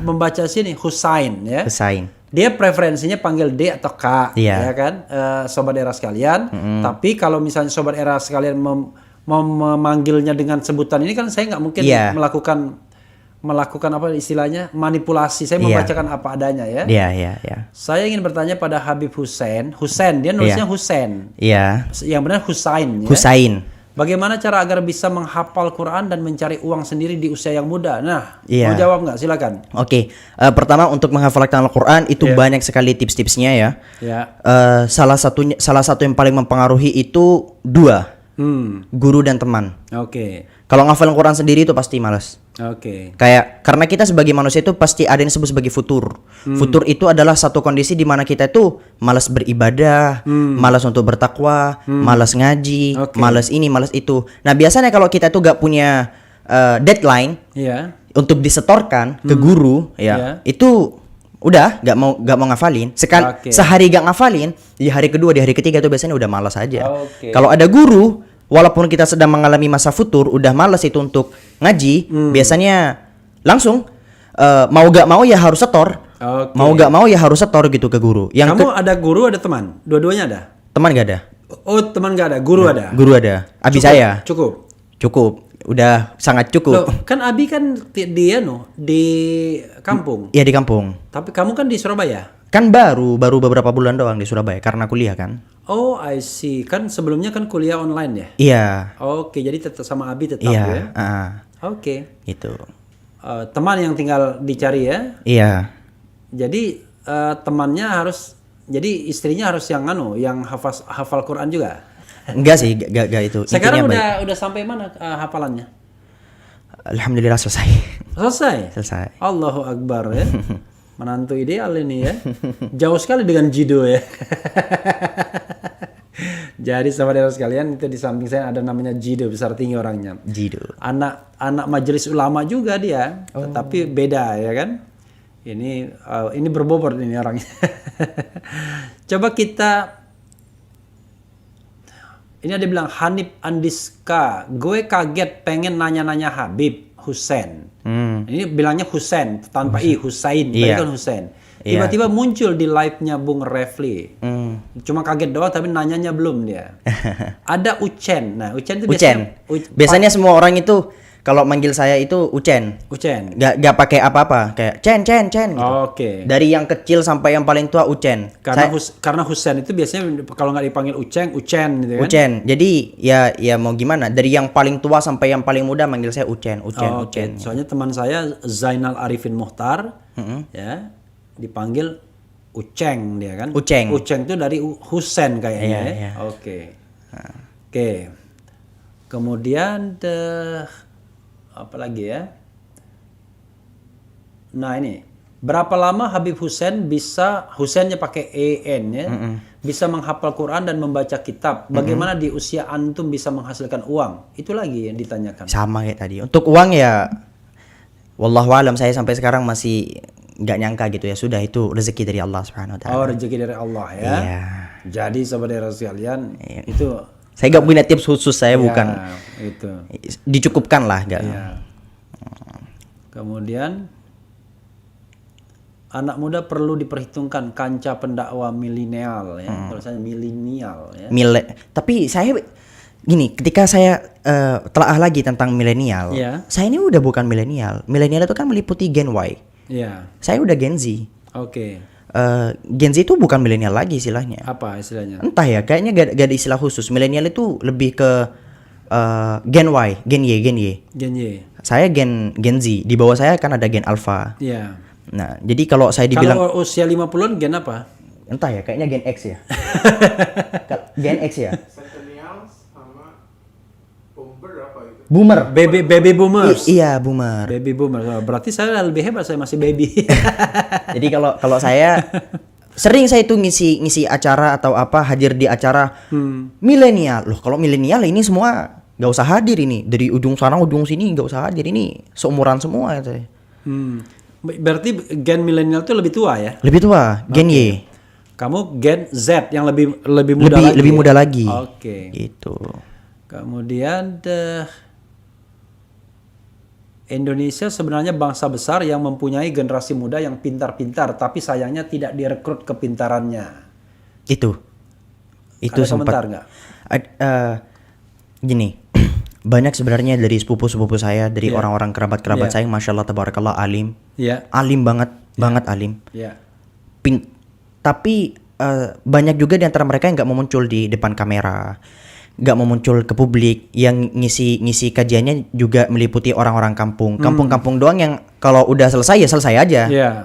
membaca sini Hussein ya. Hussein. Dia preferensinya panggil D atau K ya kan, sobat era sekalian. Tapi kalau misalnya sobat era sekalian mau memanggilnya dengan sebutan ini kan saya nggak mungkin melakukan apa istilahnya manipulasi. Saya membacakan apa adanya ya. Iya. Saya ingin bertanya pada Habib Hussein, dia nulisnya Hussein. Iya. Yang benar Hussein ya. Hussein. Bagaimana cara agar bisa menghafal Quran dan mencari uang sendiri di usia yang muda? Nah, mau jawab nggak? Silakan. Oke. Pertama untuk menghafalkan Al-Quran itu banyak sekali tips-tipsnya ya. Salah satu yang paling mempengaruhi itu dua. Guru dan teman. Oke. Kalau ngafalin Quran sendiri itu pasti malas. Oke. Kayak karena kita sebagai manusia itu pasti ada yang disebut sebagai futur. Futur itu adalah satu kondisi di mana kita itu malas beribadah, malas untuk bertakwa, malas ngaji, malas ini, malas itu. Nah, biasanya kalau kita tuh gak punya deadline untuk disetorkan ke guru itu udah gak mau ngafalin. Sehari gak ngafalin, di hari kedua, di hari ketiga tuh biasanya udah malas aja. Kalau ada guru, walaupun kita sedang mengalami masa futur, udah malas itu untuk ngaji, biasanya langsung mau gak mau ya harus setor. Mau gak mau ya harus setor gitu ke guru. Kamu ada guru, ada teman? Dua-duanya ada? Teman gak ada. Oh, teman gak ada, guru ada? Guru ada. Abi saya. Cukup. Udah sangat cukup. Loh, kan Abi kan dia di kampung. Iya, di kampung. Tapi kamu kan di Surabaya? Kan baru beberapa bulan doang di Surabaya karena kuliah kan. Oh, I see. Kan sebelumnya kan kuliah online ya? Iya. Oke, jadi tetap sama Abi tetap ya? Oke. Gitu. Teman yang tinggal dicari ya? Iya. Jadi temannya harus, jadi istrinya harus yang hafal Quran juga? Enggak sih, enggak itu. Sekarang Intinya baik. udah sampai mana hafalannya? Alhamdulillah selesai. Selesai. Allahu Akbar ya. Menantu ideal ini ya. Jauh sekali dengan jido ya. Jadi saudara sekalian, itu di samping saya ada namanya Jido, besar tinggi orangnya. Jido. Anak majelis ulama juga dia, tetapi beda ya kan. Ini berbobot ini orangnya. Coba kita, ini ada bilang Hanif Andiska, gue kaget pengen nanya-nanya Habib Hussein. Ini bilangnya Hussein tanpa i, Husain, tadi kan Hussein. Tiba-tiba muncul di live-nya Bung Refli. Cuma kaget doang tapi nanyanya belum dia. Ada Ucen. Nah, Ucen itu biasanya semua orang itu kalau manggil saya itu Ucen. Gak pakai apa-apa, kayak Cen gitu. Oke. Dari yang kecil sampai yang paling tua Ucen. Karena Hussein itu biasanya kalau nggak dipanggil Ucen gitu kan. Ucen. Jadi ya mau gimana? Dari yang paling tua sampai yang paling muda manggil saya Ucen. Soalnya teman saya Zainal Arifin Muhtar ya dipanggil Uceng dia kan. Uceng itu dari Husen kayaknya ya. Oke. Kemudian apa lagi ya? Nah ini, berapa lama Habib Hussein Husseinnya pakai EN ya, bisa menghafal Quran dan membaca kitab? Bagaimana di usia antum bisa menghasilkan uang? Itu lagi yang ditanyakan. Sama kayak tadi. Untuk uang ya, wallahu alam, saya sampai sekarang masih nggak nyangka gitu ya. Sudah, itu rezeki dari Allah Subhanahu Wa Taala. Oh, rezeki dari Allah ya. Iya. Jadi saudara sekalian, itu saya nggak punya tips khusus, saya bukan. Itu. Dicukupkan lah, nggak. Iya. Kemudian anak muda perlu diperhitungkan kancah pendakwa milenial ya. Kalau saya milenial ya. Tapi saya gini, ketika saya telaah lagi tentang milenial, saya ini udah bukan milenial. Milenial itu kan meliputi Gen Y. Iya. Saya udah Gen Z. Oke. Gen Z itu bukan milenial lagi istilahnya. Apa istilahnya? Entah ya, kayaknya gak ada istilah khusus. Milenial itu lebih ke Gen Y, Gen Y. Saya Gen Z. Di bawah saya kan ada Gen Alpha. Iya. Nah, jadi kalau saya dibilang kalau usia 50-an Gen apa? Entah ya, kayaknya Gen X ya. Gen X ya. Boomer. Baby boomers. Iya, boomer. Baby boomer. Berarti saya lebih hebat, saya masih baby. Jadi kalau saya sering saya itu ngisi acara atau apa, hadir di acara milenial. Loh, kalau milenial ini semua nggak usah hadir ini. Dari ujung sana ujung sini nggak usah hadir, ini seumuran semua ya. Berarti gen milenial itu lebih tua ya? Lebih tua, Gen Y. Kamu Gen Z yang lebih muda lagi. Lebih muda lagi. Oke. Gitu. Kemudian Indonesia sebenarnya bangsa besar yang mempunyai generasi muda yang pintar-pintar, tapi sayangnya tidak direkrut kepintarannya. Itu Ada sempat. komentar nggak? Gini, banyak sebenarnya dari sepupu-sepupu saya, dari orang-orang kerabat-kerabat saya, masya Allah tabarakallah, alim, alim banget alim. Tapi banyak juga di antara mereka yang nggak mau muncul di depan kamera, nggak mau muncul ke publik. Yang ngisi kajiannya juga meliputi orang-orang kampung doang, yang kalau udah selesai ya selesai aja,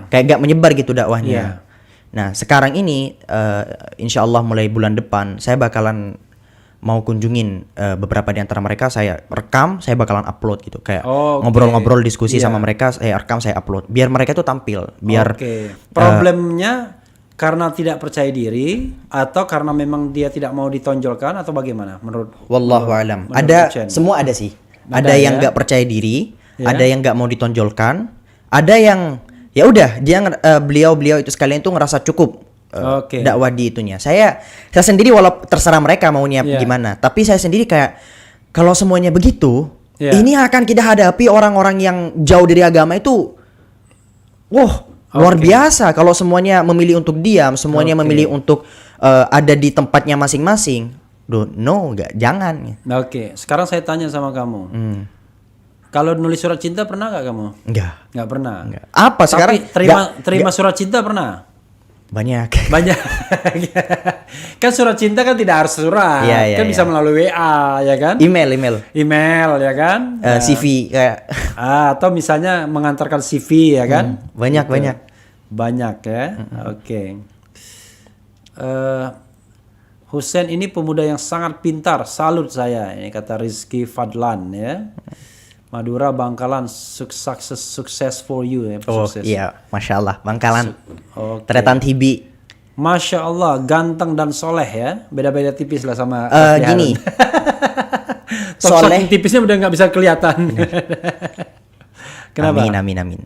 kayak nggak menyebar gitu dakwahnya. Nah sekarang ini insya Allah mulai bulan depan saya bakalan mau kunjungin beberapa di antara mereka. Saya rekam, saya bakalan upload gitu, kayak ngobrol-ngobrol, diskusi sama mereka, saya rekam, saya upload biar mereka tuh tampil, biar problemnya karena tidak percaya diri atau karena memang dia tidak mau ditonjolkan atau bagaimana menurut wallahu alam. Ada semua, ada sih. Ada yang nggak percaya diri, ada yang nggak mau ditonjolkan, ada yang ya udah dia beliau itu sekalian itu ngerasa cukup dakwah di itunya. Saya sendiri, walau terserah mereka maunya gimana, tapi saya sendiri kayak kalau semuanya begitu, ini akan kita hadapi orang-orang yang jauh dari agama itu. Luar biasa kalau semuanya memilih untuk diam, semuanya memilih untuk ada di tempatnya masing-masing. Jangan. Sekarang saya tanya sama kamu. Kalau nulis surat cinta pernah nggak kamu? Nggak pernah. Apa sekarang? Tapi terima surat cinta pernah? Banyak. Kan surat cinta kan tidak harus surat, kan bisa melalui WA ya kan? Email ya kan? CV kayak. Atau misalnya mengantarkan CV ya kan? Banyak ya. Oke. Hussein ini pemuda yang sangat pintar, salut saya. Ini kata Rizky Fadlan ya. Madura Bangkalan, sukses for you ya. Oh Sukses. iya, Masya Allah, Bangkalan. Oke. Tretan Tibi. Masya Allah, ganteng dan soleh ya. Beda-beda tipis lah sama Gini. Soleh. Soleh. Tipisnya udah nggak bisa kelihatan. Kenapa? Amin.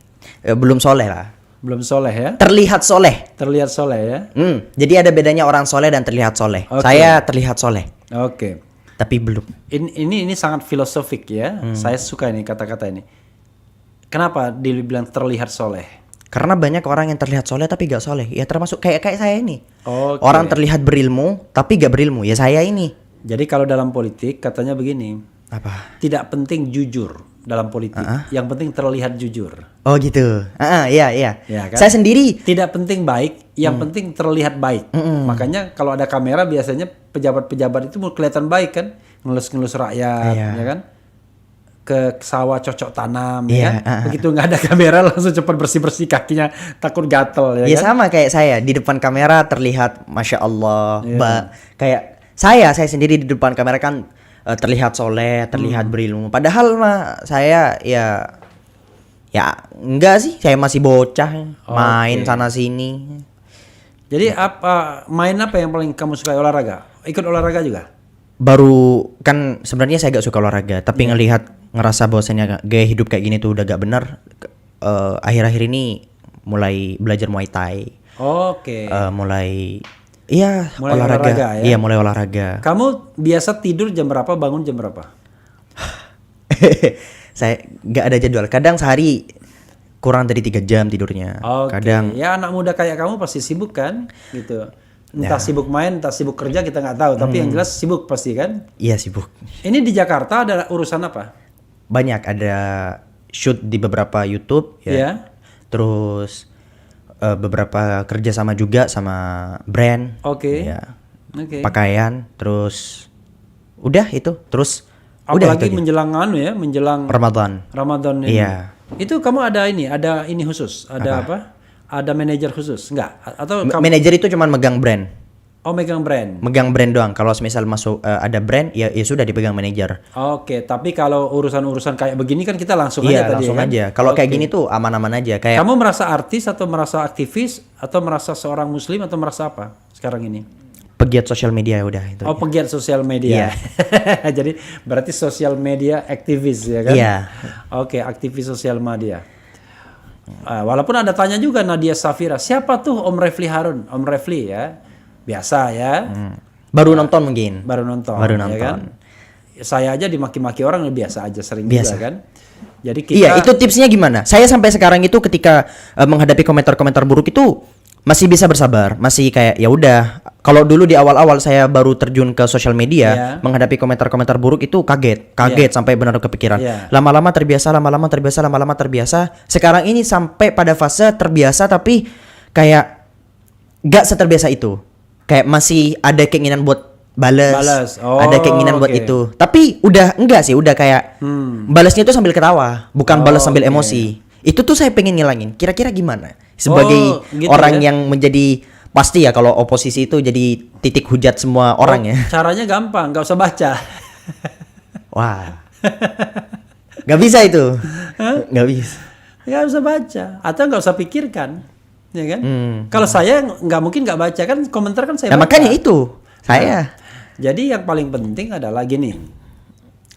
Belum soleh lah. Belum soleh ya? Terlihat soleh. Terlihat soleh ya? Jadi ada bedanya orang soleh dan terlihat soleh. Oke. Saya terlihat soleh, Oke. tapi belum. Ini sangat filosofik ya. Saya suka ini kata-kata ini. Kenapa dibilang terlihat soleh? Karena banyak orang yang terlihat soleh tapi gak soleh. Ya termasuk kayak saya ini. Oke. Orang terlihat berilmu tapi gak berilmu. Ya saya ini. Jadi kalau dalam politik katanya begini, Apa? tidak penting jujur dalam politik. Yang penting terlihat jujur. Oh gitu. Iya. Ya kan? Saya sendiri. Tidak penting baik, yang penting terlihat baik. Makanya kalau ada kamera biasanya pejabat-pejabat itu mau kelihatan baik kan, ngelus-ngelus rakyat, Iya. ya kan? Ke sawah cocok tanam, Iya, ya kan? Begitu nggak ada kamera langsung cepat bersih-bersih kakinya, takut gatel, ya Ya kan? sama kayak saya. Di depan kamera terlihat Masya Allah. Iya. Kayak saya sendiri di depan kamera kan terlihat soleh, terlihat berilmu. Padahal mah saya ya enggak sih. Saya masih bocah. Main sana sini. Jadi main apa yang paling kamu suka, olahraga? Ikut olahraga juga? Baru kan sebenarnya saya gak suka olahraga, tapi ngerasa bahwasanya gaya hidup kayak gini tuh udah gak benar. Akhir-akhir ini mulai belajar Muay Thai, Oke. mulai olahraga ya? Iya, mulai olahraga. Kamu biasa tidur jam berapa, bangun jam berapa? Saya gak ada jadwal. Kadang sehari kurang dari 3 jam tidurnya. Oke. Kadang Ya anak muda kayak kamu pasti sibuk kan, gitu. Entah sibuk main, entah sibuk kerja kita nggak tahu. Tapi yang jelas sibuk pasti kan. iya sibuk. Ini di Jakarta ada urusan apa? Banyak ada shoot di beberapa YouTube ya. Iya. Terus beberapa kerjasama juga sama brand. Oke. Ya. Oke. Pakaian, terus udah itu, terus Apalagi itu aja. menjelang menjelang Ramadan. Ramadan ini. Iya. Itu kamu ada ini khusus, ada apa? Ada manajer khusus, enggak? Atau kamu Manajer itu cuman megang brand, megang brand? megang brand doang. Kalau misal masuk ada brand, ya sudah dipegang manajer. Oke, tapi kalau urusan-urusan kayak begini kan kita langsung aja Iya, tadi langsung kan? aja. Kalau kayak Oke. gini tuh aman-aman aja. Kayak Kamu merasa artis atau merasa aktivis atau merasa seorang muslim atau merasa apa sekarang ini? pegiat sosial media udah itu. Oh, pegiat sosial media. Jadi berarti sosial media aktivis ya kan? Iya. Oke, aktivis sosial media. Walaupun ada tanya juga Nadia Safira, siapa tuh Om Refli Harun? Om Refli ya, biasa ya, Baru nonton mungkin. baru nonton. Baru Ya nonton. kan? Saya aja dimaki-maki orang biasa aja, sering Biasa. juga kan. Jadi kita Iya, itu tipsnya gimana? Saya sampai sekarang itu ketika menghadapi komentar-komentar buruk itu masih bisa bersabar, masih kayak ya udah. Kalau dulu di awal-awal saya baru terjun ke sosial media, Iya. menghadapi komentar-komentar buruk itu kaget sampai benar kepikiran. Iya. Lama-lama terbiasa. Sekarang ini sampai pada fase terbiasa tapi kayak gak seterbiasa itu. Kayak masih ada keinginan buat Balas. Oh, ada keinginan buat oke. itu. Tapi udah enggak sih, udah kayak balasnya itu sambil ketawa, bukan balas sambil oke. emosi. Itu tuh saya pengen ngilangin. Kira-kira gimana? Sebagai gitu orang ya? yang menjadi pasti ya kalau oposisi itu jadi titik hujat semua orang ya. caranya gampang, nggak usah baca. Wah. Gak bisa itu. Gak bisa. Nggak usah baca atau nggak usah pikirkan, ya kan? Kalau saya nggak mungkin nggak baca kan, komentar kan saya Nah, baca. makanya itu. Saya Jadi yang paling penting adalah gini.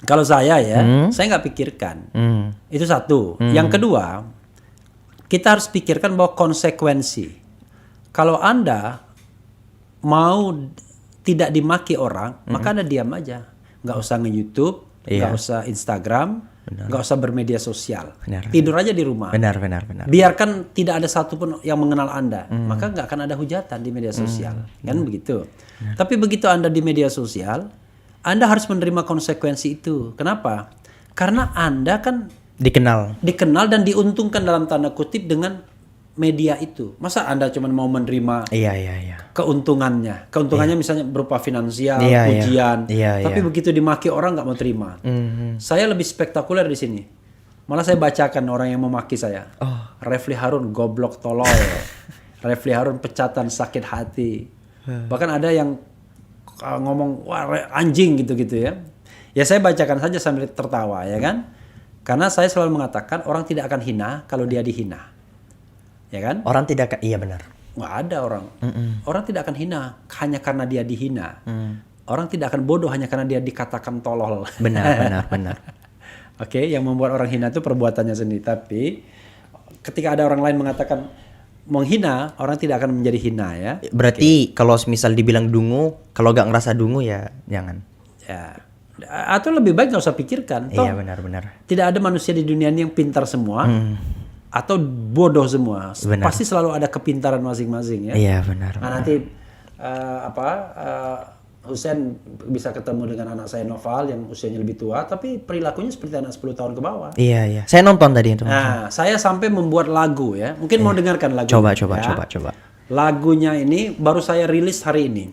Kalau saya ya, saya nggak pikirkan. Itu satu. Yang kedua, kita harus pikirkan bahwa konsekuensi. Kalau Anda mau tidak dimaki orang, maka Anda diam aja. Nggak usah nge-YouTube, nggak usah Instagram, nggak usah bermedia sosial. Benar. Tidur aja di rumah. benar. Biarkan tidak ada satupun yang mengenal Anda, maka nggak akan ada hujatan di media sosial, kan begitu. Tapi begitu Anda di media sosial, Anda harus menerima konsekuensi itu. Kenapa? Karena Anda kan Dikenal. dikenal dan diuntungkan dalam tanda kutip dengan media itu. Masa Anda cuma mau menerima Iya. keuntungannya? Keuntungannya misalnya berupa finansial, Iya, iya. pujian. Iya, Tapi iya. begitu dimaki orang nggak mau terima. Saya lebih spektakuler di sini. Malah saya bacakan orang yang memaki saya. Refli Harun goblok tolol. Refli Harun pecatan sakit hati. Bahkan ada yang ngomong wah anjing gitu-gitu ya. Ya saya bacakan saja sambil tertawa ya kan. Karena saya selalu mengatakan orang tidak akan hina kalau dia dihina. Ya kan? Orang tidak iya benar. Nggak ada orang. Orang tidak akan hina hanya karena dia dihina. Orang tidak akan bodoh hanya karena dia dikatakan tolol. Benar. Oke, yang membuat orang hina itu perbuatannya sendiri. Tapi ketika ada orang lain mengatakan menghina, orang tidak akan menjadi hina ya. Berarti kalau misal dibilang dungu, kalau gak ngerasa dungu ya jangan. Ya. Atau lebih baik nggak usah pikirkan. Toh, Iya benar. tidak ada manusia di dunia ini yang pintar semua atau bodoh semua. Benar. Pasti selalu ada kepintaran masing-masing ya. Iya benar. Nah, nanti Husein bisa ketemu dengan anak saya Noval yang usianya lebih tua, tapi perilakunya seperti anak 10 tahun ke bawah. Iya. Saya nonton tadi itu. Nah, saya sampai membuat lagu ya. Mungkin mau dengarkan lagu. Coba. Lagunya ini baru saya rilis hari ini.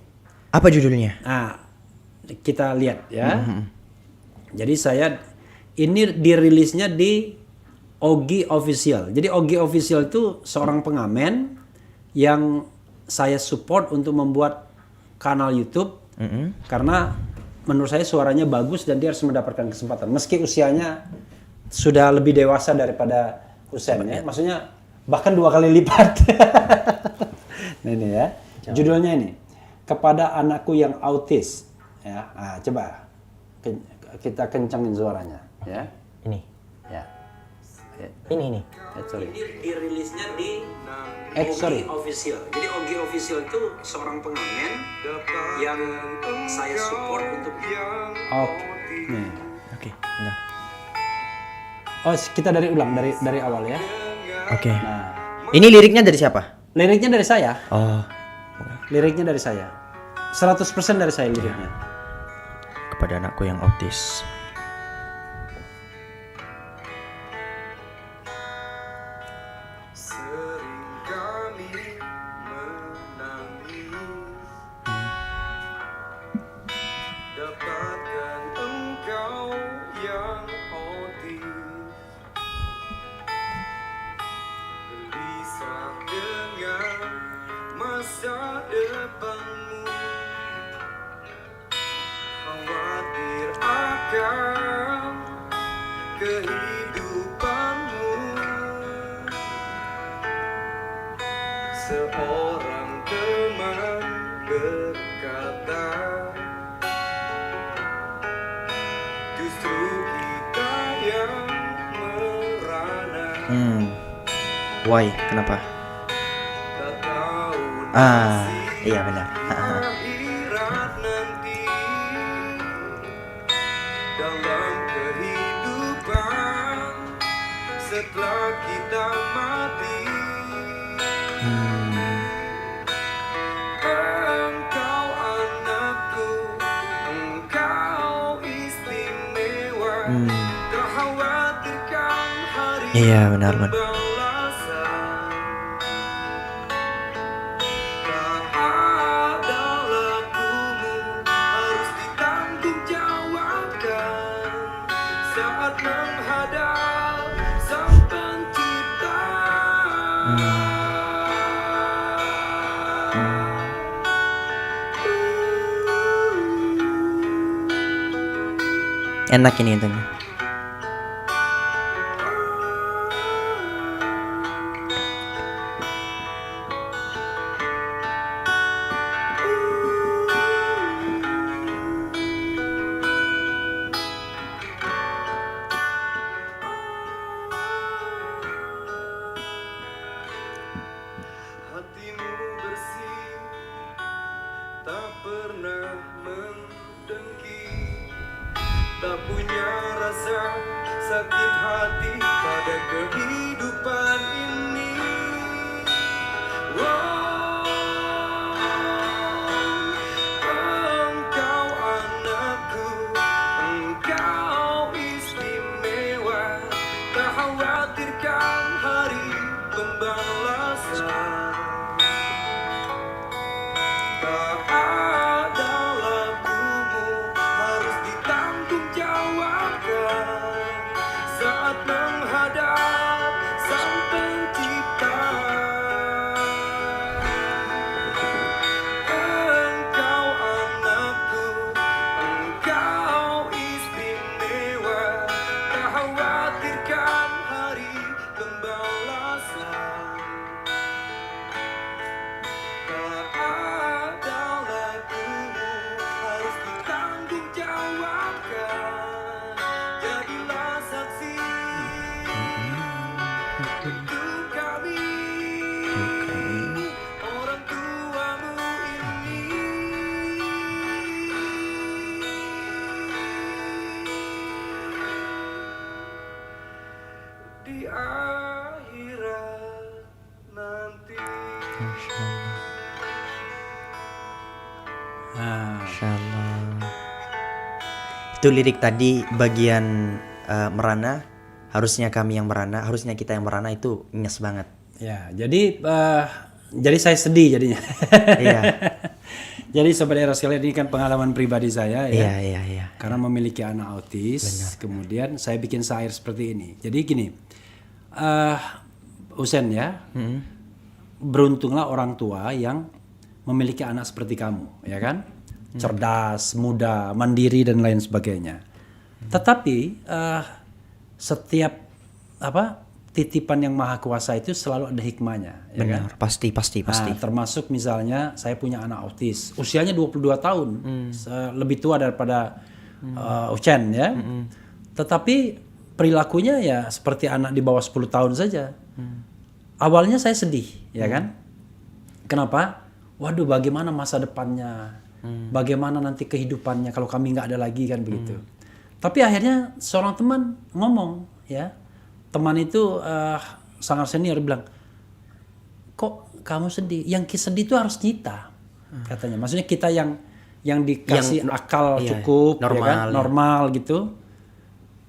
Apa judulnya? Nah, kita lihat ya. Jadi saya ini dirilisnya di Ogi Official. Jadi Ogi Official itu seorang pengamen yang saya support untuk membuat kanal YouTube karena menurut saya suaranya bagus dan dia harus mendapatkan kesempatan. Meski usianya sudah lebih dewasa daripada Husein ya. Maksudnya bahkan 2 kali lipat. Nah, ini ya. Judulnya ini. Kepada anakku yang autis. Ya, coba kita kencangin suaranya, ya. Ini. Ya. Ini. Sorry. Ini dirilisnya di Ogi Official. Jadi Ogi Official itu seorang pengamen yang saya support untuk. Oke. Nah. Oh, kita dari awal ya. Oke. Nah, Ini liriknya dari siapa? liriknya dari saya. Oh. Liriknya dari saya. 100% dari saya liriknya. Kepada anakku yang autis. Seringkali menangis dapatkan engkau yang autis gelisah dengan masa depanmu khawatir akan kehidupanmu. Seorang teman berkata, justru kita yang merana. Why? Kenapa? Tak tahu Iya benar. akhirat nanti dalam kehidupan setelah kita mati. Engkau anakku, engkau istimewa. Tak khawatirkan hari Iya benar. pembalasan. Tak ada lakumu harus ditanggung jawabkan saat menghadap Sang Pencipta. Enak ini intinya. Hatimu bersih, tak pernah mendengki, tak punya rasa di akhirat nanti. Masya Allah. Itu lirik tadi bagian merana. Harusnya kami yang merana, harusnya kita yang merana, itu nges banget. Ya, jadi saya sedih jadinya. Iya. Jadi sobat era sekalian, ini kan pengalaman pribadi saya ya. Iya. Karena memiliki anak autis, kemudian saya bikin syair seperti ini. Jadi gini, Usen ya, beruntunglah orang tua yang memiliki anak seperti kamu, ya kan? Cerdas, muda, mandiri dan lain sebagainya. Tetapi setiap titipan yang maha kuasa itu selalu ada hikmahnya, ya kan? Benar, pasti. Nah, termasuk misalnya saya punya anak autis, usianya 22 tahun, lebih tua daripada Uchen ya. Tetapi perilakunya ya seperti anak di bawah 10 tahun saja. Awalnya saya sedih, ya kan? Kenapa? Waduh, bagaimana masa depannya? Bagaimana nanti kehidupannya kalau kami nggak ada lagi, kan begitu. Tapi akhirnya seorang teman ngomong, ya. Teman itu sangat senior bilang, kok kamu sedih? Yang sedih itu harus kita, katanya. Maksudnya kita yang dikasih akal cukup, normal, ya kan? Normal gitu.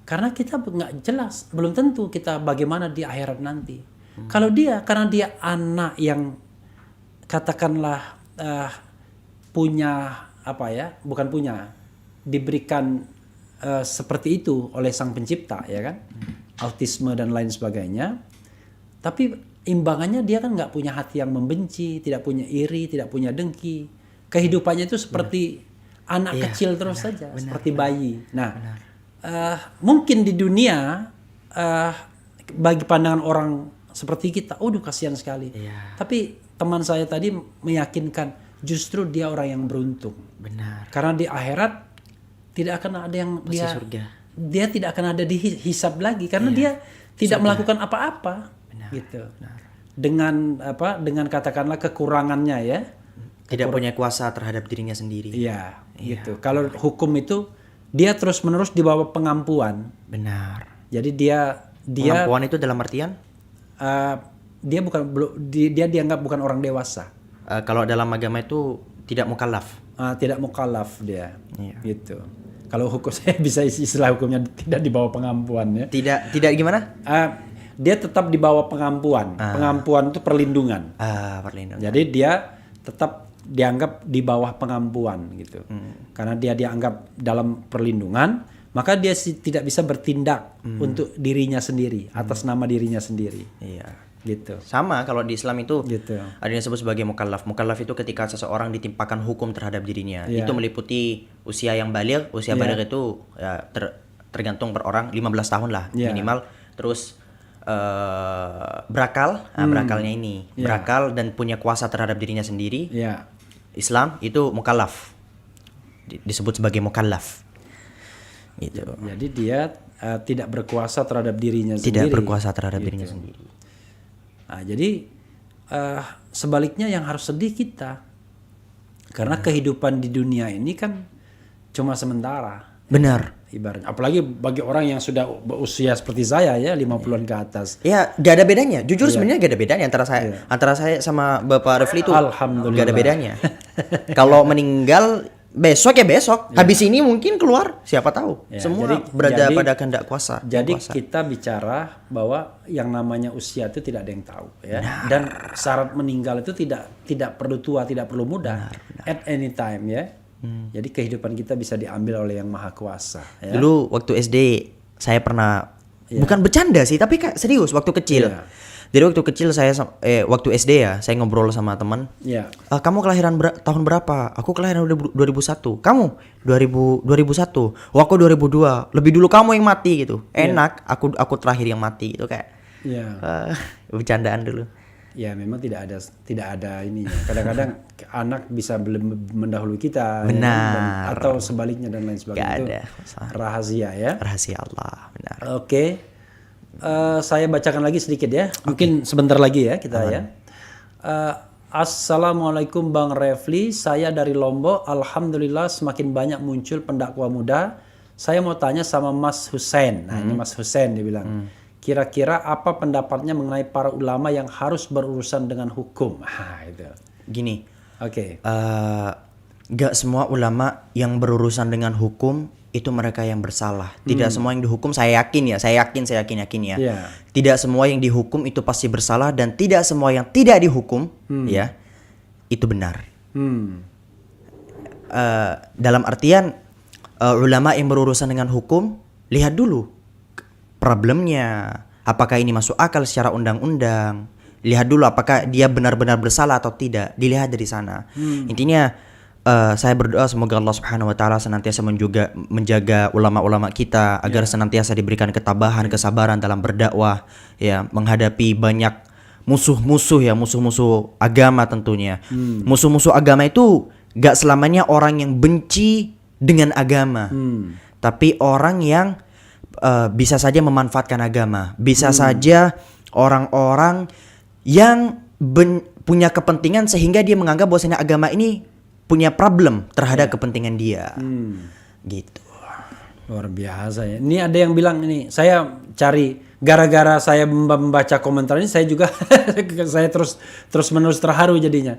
Karena kita nggak jelas, belum tentu kita bagaimana di akhirat nanti. Kalau karena dia anak yang katakanlah punya bukan punya, diberikan seperti itu oleh sang pencipta, ya kan? Autisme dan lain sebagainya. Tapi imbangannya dia kan nggak punya hati yang membenci, tidak punya iri, tidak punya dengki. Kehidupannya itu seperti anak kecil terus saja, seperti bayi. Nah, mungkin di dunia bagi pandangan orang seperti kita, kasihan sekali. Tapi teman saya tadi meyakinkan justru dia orang yang beruntung. Benar. Karena di akhirat tidak akan ada yang surga. Dia tidak akan ada dihisab lagi karena dia tidak melakukan apa-apa. Gitu. Benar. Dengan katakanlah kekurangannya ya. Tidak punya kuasa terhadap dirinya sendiri. Iya, gitu. Kalau hukum itu dia terus-menerus di bawah pengampuan. Benar. Jadi dia Pengampuan itu dalam artian dia dianggap bukan orang dewasa. kalau dalam agama itu tidak mukallaf. Tidak mukallaf dia. Iya. Gitu. Kalau hukum saya bisa istilah hukumnya tidak di bawah pengampuan ya. Tidak gimana? Dia tetap di bawah pengampuan. Pengampuan itu perlindungan. Perlindungan. Jadi dia tetap dianggap di bawah pengampuan gitu. Karena dia dianggap dalam perlindungan, maka dia tidak bisa bertindak untuk dirinya sendiri, atas nama dirinya sendiri. Iya. Gitu. Sama kalau di Islam itu Gitu. ada yang disebut sebagai mukallaf. Mukallaf itu ketika seseorang ditimpakan hukum terhadap dirinya. Iya. Itu meliputi usia yang baligh. Usia baligh itu ya, tergantung per orang 15 tahun lah minimal. Terus berakal, berakalnya ini berakal dan punya kuasa terhadap dirinya sendiri. Iya. Islam itu mukallaf, disebut sebagai mukallaf. Gitu. Jadi dia tidak berkuasa terhadap dirinya Tidak sendiri. berkuasa terhadap dirinya sendiri. Nah, jadi sebaliknya yang harus sedih kita, karena kehidupan di dunia ini kan cuma sementara. Benar. Ibaratnya, apalagi bagi orang yang sudah berusia seperti saya ya 50-an ke atas. Ya, gak ada bedanya. Jujur sebenarnya gak ada bedanya antara saya sama Bapak Refli itu. Alhamdulillah. Gak ada bedanya. Kalau meninggal besok ya besok. Habis ini mungkin keluar, siapa tahu. Ya, Semua berada pada kehendak kuasa. Jadi kuasa. kita bicara bahwa yang namanya usia itu tidak ada yang tahu ya. Dan syarat meninggal itu tidak perlu tua, tidak perlu muda. At any time ya. Jadi kehidupan kita bisa diambil oleh yang maha kuasa ya. Dulu waktu SD saya pernah bukan bercanda sih, tapi serius waktu kecil. Iya. Jadi waktu kecil waktu SD ya, saya ngobrol sama teman. Iya. Kamu kelahiran tahun berapa? Aku kelahiran 2001. Kamu 2001. Oh, aku 2002. Lebih dulu kamu yang mati gitu. Enak, aku terakhir yang mati itu kayak. Iya. Bercandaan dulu. Ya memang tidak ada ininya. Kadang-kadang anak bisa mendahului kita. Benar. Ya, atau sebaliknya dan lain sebagainya. Gak Itu ada. rahasia ya. Rahasia Allah, benar. Oke. Saya bacakan lagi sedikit ya. Mungkin sebentar lagi ya kita ya. Assalamualaikum Bang Refli, saya dari Lombok. Alhamdulillah semakin banyak muncul pendakwa muda. Saya mau tanya sama Mas Hussein. Nah ini Mas Hussein dia bilang. kira-kira apa pendapatnya mengenai para ulama yang harus berurusan dengan hukum? Itu. Gini, Oke. gak semua ulama yang berurusan dengan hukum itu mereka yang bersalah. Tidak semua yang dihukum, saya yakin ya. Iya. Tidak semua yang dihukum itu pasti bersalah, dan tidak semua yang tidak dihukum ya itu benar. Dalam artian ulama yang berurusan dengan hukum, lihat dulu problemnya, apakah ini masuk akal secara undang-undang. Lihat dulu apakah dia benar-benar bersalah atau tidak. Dilihat dari sana. Intinya saya berdoa semoga Allah Subhanahu wa taala senantiasa menjaga ulama-ulama kita agar senantiasa diberikan ketabahan, kesabaran dalam berdakwah ya, menghadapi banyak musuh-musuh ya, musuh-musuh agama tentunya. Musuh-musuh agama itu gak selamanya orang yang benci dengan agama. Tapi orang yang bisa saja memanfaatkan agama, bisa saja orang-orang yang punya kepentingan sehingga dia menganggap bahwasanya agama ini punya problem terhadap kepentingan dia. Gitu. Luar biasa ya. Ini ada yang bilang ini, saya cari gara-gara saya membaca komentar ini, saya juga saya terus menerus terharu jadinya.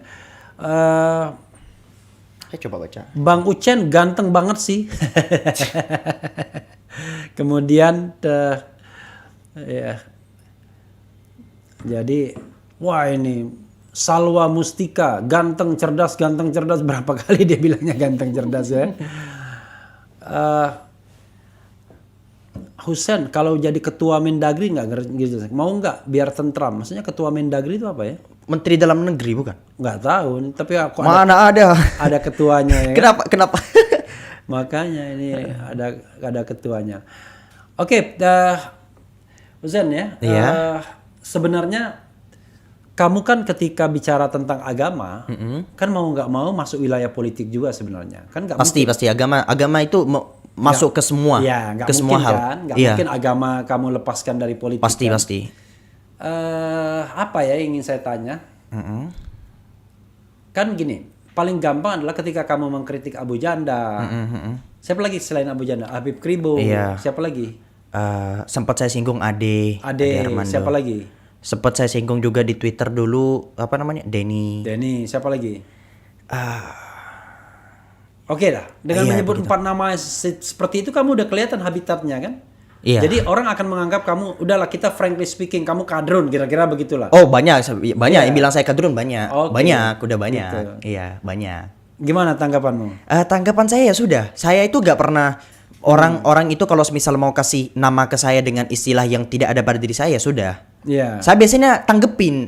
Saya coba baca. Bang Ucen ganteng banget sih. Kemudian ya. Jadi wah ini Salwa Mustika ganteng cerdas berapa kali dia bilangnya ganteng cerdas ya. Husen kalau jadi ketua Mendagri nggak gitu, mau nggak biar tentram? Maksudnya ketua Mendagri itu apa ya? Menteri Dalam Negeri bukan? Nggak tahu, tapi aku Mana ada ketuanya ya. Kenapa? Makanya ini ada ketuanya. Oke, Husen ya. Iya. Sebenarnya kamu kan ketika bicara tentang agama, kan mau nggak mau masuk wilayah politik juga sebenarnya. Kan nggak Pasti agama itu masuk ke semua, ya, ke semua hal. Kan? Nggak mungkin agama kamu lepaskan dari politik. Pasti. Apa ya yang ingin saya tanya? Kan gini, paling gampang adalah ketika kamu mengkritik Abu Janda. Siapa lagi selain Abu Janda? Habib Kribo. Iya. Siapa lagi? Sempat saya singgung Ade Armando. Siapa lagi? Sempat saya singgung juga di Twitter dulu, apa namanya? Denny, siapa lagi? Oke dah, dengan menyebut 4 nama seperti itu kamu udah kelihatan habitatnya kan? Iya. Jadi orang akan menganggap kamu, udahlah kita frankly speaking, kamu kadrun, kira-kira begitulah. Oh banyak yang bilang saya kadrun banyak. Oke. Udah banyak. Gitu. Iya banyak. Gimana tanggapanmu? Tanggapan saya ya sudah. Saya itu gak pernah orang itu kalau misal mau kasih nama ke saya dengan istilah yang tidak ada pada diri saya, sudah. Iya. Saya biasanya tanggepin.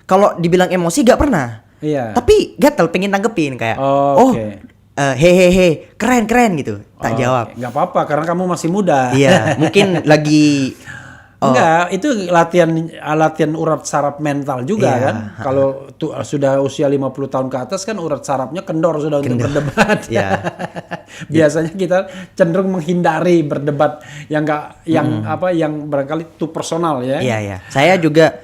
Kalau dibilang emosi gak pernah. Iya. Tapi gatel pengen tanggepin kayak Oke. hehehe keren gitu. Tak jawab. Nggak apa-apa karena kamu masih muda. Iya, mungkin lagi Enggak, itu latihan urat saraf mental juga Iya. kan. Kalau sudah usia 50 tahun ke atas kan urat sarafnya kendor sudah untuk berdebat. Iya. Biasanya kita cenderung menghindari berdebat yang yang barangkali itu personal ya. Iya. Saya juga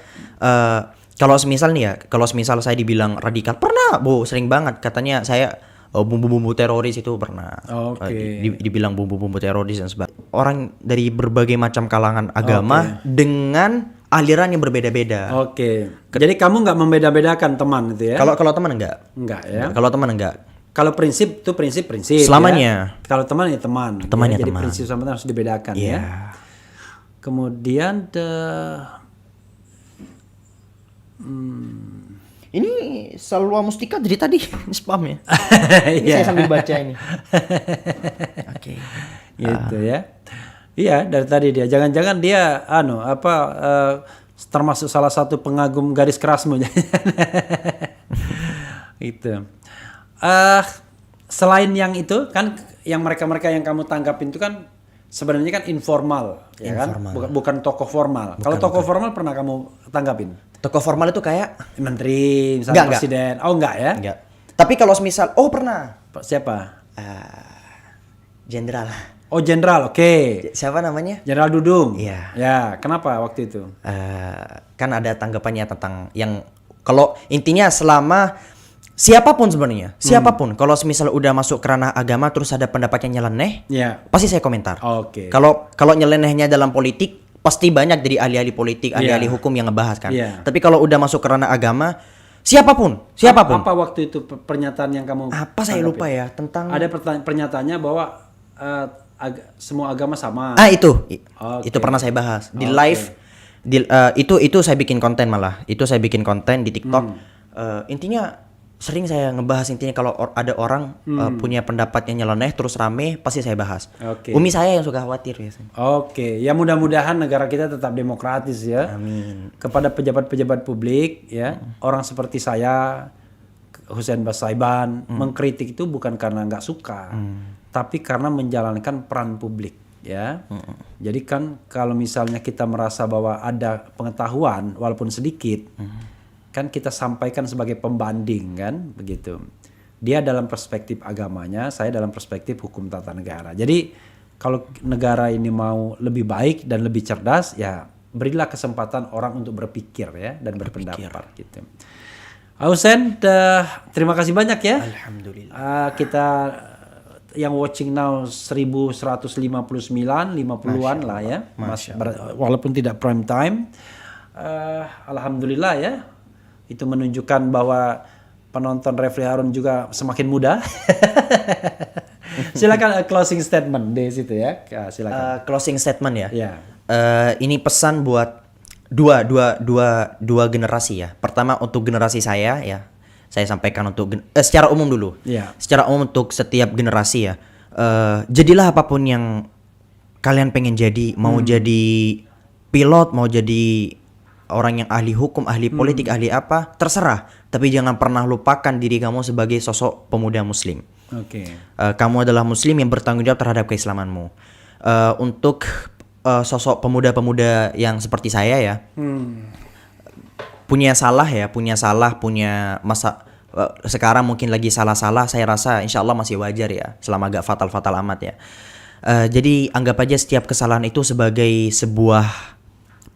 kalau semisal saya dibilang radikal, pernah, sering banget katanya saya bumbu-bumbu teroris itu pernah. Oke. Dibilang bumbu-bumbu teroris dan sebagainya. Orang dari berbagai macam kalangan agama dengan aliran yang berbeda-beda. Oke. Jadi kamu nggak membeda-bedakan teman itu ya? Kalau teman enggak. Enggak ya. Kalau teman enggak. Kalau prinsip itu prinsip. Selamanya. Ya. Kalau teman ya teman. Teman ya Jadi teman. prinsip sama teman harus dibedakan Iya. ya. Kemudian Ini Salwa Mustika dari tadi spam ya. Ini Iya. saya sambil baca ini. Oke. Gitu ya. Iya, dari tadi dia. Jangan-jangan dia termasuk salah satu pengagum garis kerasmu. Gitu. Selain yang itu kan yang mereka-mereka yang kamu tanggapin itu kan sebenarnya kan informal, ya kan? Bukan tokoh formal. Kalau tokoh formal pernah kamu tanggapin? Tokoh formal itu kayak Menteri, misalnya presiden. Oh enggak ya? enggak. Tapi kalau misal pernah Siapa? jenderal. Oh jenderal, oke. Siapa namanya? Jenderal Dudung. Iya. Ya, kenapa waktu itu? Kan ada tanggapannya tentang yang kalau intinya selama siapapun sebenarnya, siapapun kalau semisal udah masuk ke ranah agama terus ada pendapatnya nyeleneh, Ya. pasti saya komentar. Oke. Kalau nyelenehnya dalam politik pasti banyak dari ahli-ahli politik, ahli-ahli Iya. hukum yang ngebahas kan. Iya. Tapi kalau udah masuk ke ranah agama, siapapun. Apa waktu itu pernyataan yang kamu Apa saya lupa ya tentang Ada pernyataannya bahwa semua agama sama. itu. Oke. Itu pernah saya bahas di Oke. live itu saya bikin konten malah. Itu saya bikin konten di TikTok. Intinya sering saya ngebahas intinya kalau ada orang punya pendapat yang nyeleneh terus rame pasti saya bahas. Oke. Umi saya yang suka khawatir biasanya. Oke, ya mudah-mudahan negara kita tetap demokratis ya. Amin. Kepada pejabat-pejabat publik ya, orang seperti saya, Husein Basaiban, mengkritik itu bukan karena nggak suka, tapi karena menjalankan peran publik ya. Jadi kan kalau misalnya kita merasa bahwa ada pengetahuan walaupun sedikit, kan kita sampaikan sebagai pembanding kan, begitu. Dia dalam perspektif agamanya, saya dalam perspektif hukum tata negara. Jadi kalau negara ini mau lebih baik dan lebih cerdas, ya berilah kesempatan orang untuk berpikir ya dan berpendapat gitu. Husein, terima kasih banyak ya. Alhamdulillah. Kita yang watching now 1159, 50-an lah ya. Walaupun tidak prime time. Alhamdulillah ya. Itu menunjukkan bahwa penonton Refli Harun juga semakin muda. Silakan closing statement di situ ya. Silakan. Closing statement ya. Ya. Ini pesan buat dua generasi ya. Pertama untuk generasi saya ya. Saya sampaikan untuk secara umum dulu. Iya. Secara umum untuk setiap generasi ya. Jadilah apapun yang kalian pengen jadi, mau jadi pilot, mau jadi orang yang ahli hukum, ahli politik, ahli apa, terserah. Tapi jangan pernah lupakan diri kamu sebagai sosok pemuda muslim. Oke. Kamu adalah muslim yang bertanggung jawab terhadap keislamanmu. Untuk sosok pemuda-pemuda yang seperti saya ya, punya masa sekarang mungkin lagi salah-salah, saya rasa insya Allah masih wajar ya, selama gak fatal-fatal amat ya. Jadi anggap aja setiap kesalahan itu sebagai sebuah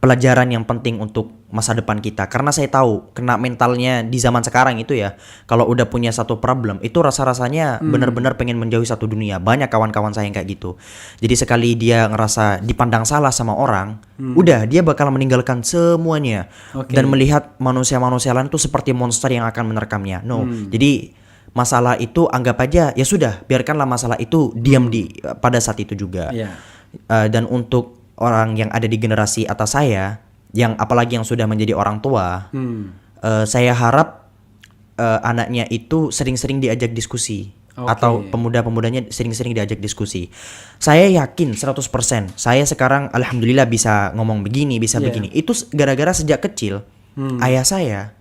pelajaran yang penting untuk masa depan kita. Karena saya tahu kena mentalnya di zaman sekarang itu ya, kalau udah punya satu problem itu rasa-rasanya benar-benar pengen menjauhi satu dunia. Banyak kawan-kawan saya yang kayak gitu. Jadi sekali dia ngerasa dipandang salah sama orang, udah dia bakal meninggalkan semuanya dan melihat manusia-manusia lain itu seperti monster yang akan menerkamnya. Jadi masalah itu anggap aja ya sudah, biarkanlah masalah itu diam pada saat itu juga. Dan untuk orang yang ada di generasi atas saya, yang apalagi yang sudah menjadi orang tua, saya harap anaknya itu sering-sering diajak diskusi. Atau pemuda-pemudanya sering-sering diajak diskusi. Saya yakin 100%, saya sekarang alhamdulillah bisa ngomong begini, bisa begini. Itu gara-gara sejak kecil, ayah saya,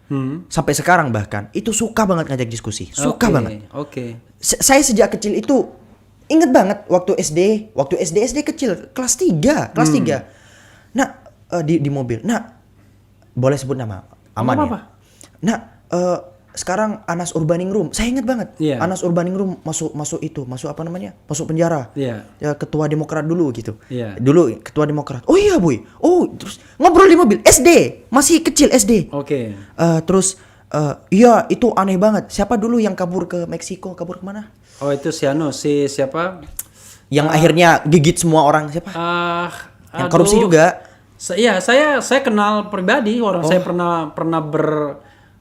sampai sekarang bahkan, itu suka banget ngajak diskusi. Suka banget. Saya sejak kecil itu inget banget waktu SD kecil kelas 3. Nah, di mobil. Nah, boleh sebut nama aman ya. Nah, sekarang Anas Urbaningrum, saya inget banget. Anas Urbaningrum masuk apa namanya? Masuk penjara. Ya, ketua Demokrat dulu gitu. Dulu ketua Demokrat. Oh iya, Boy. Oh, terus ngobrol di mobil SD, masih kecil SD. Terus iya itu aneh banget. Siapa dulu yang kabur ke Meksiko? Kabur kemana? Oh itu si siapa? Yang akhirnya gigit semua orang siapa? Yang korupsi juga. Iya, saya kenal pribadi orang.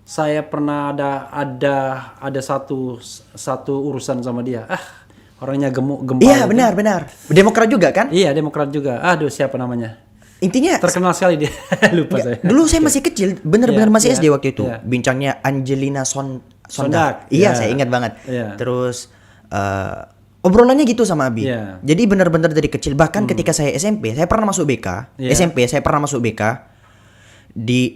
Saya pernah ada satu urusan sama dia. Orangnya gemuk. Iya, benar. Demokrat juga kan? Iya, Demokrat juga. Aduh, siapa namanya? Intinya terkenal sekali dia. Lupa saya. Dulu saya masih kecil, benar-benar masih SD waktu itu. Bincangnya Angelina Sondak. Iya, saya ingat banget. Terus obrolannya gitu sama Abi. Jadi benar-benar dari kecil, bahkan ketika saya SMP, saya pernah masuk BK. SMP saya pernah masuk BK. Di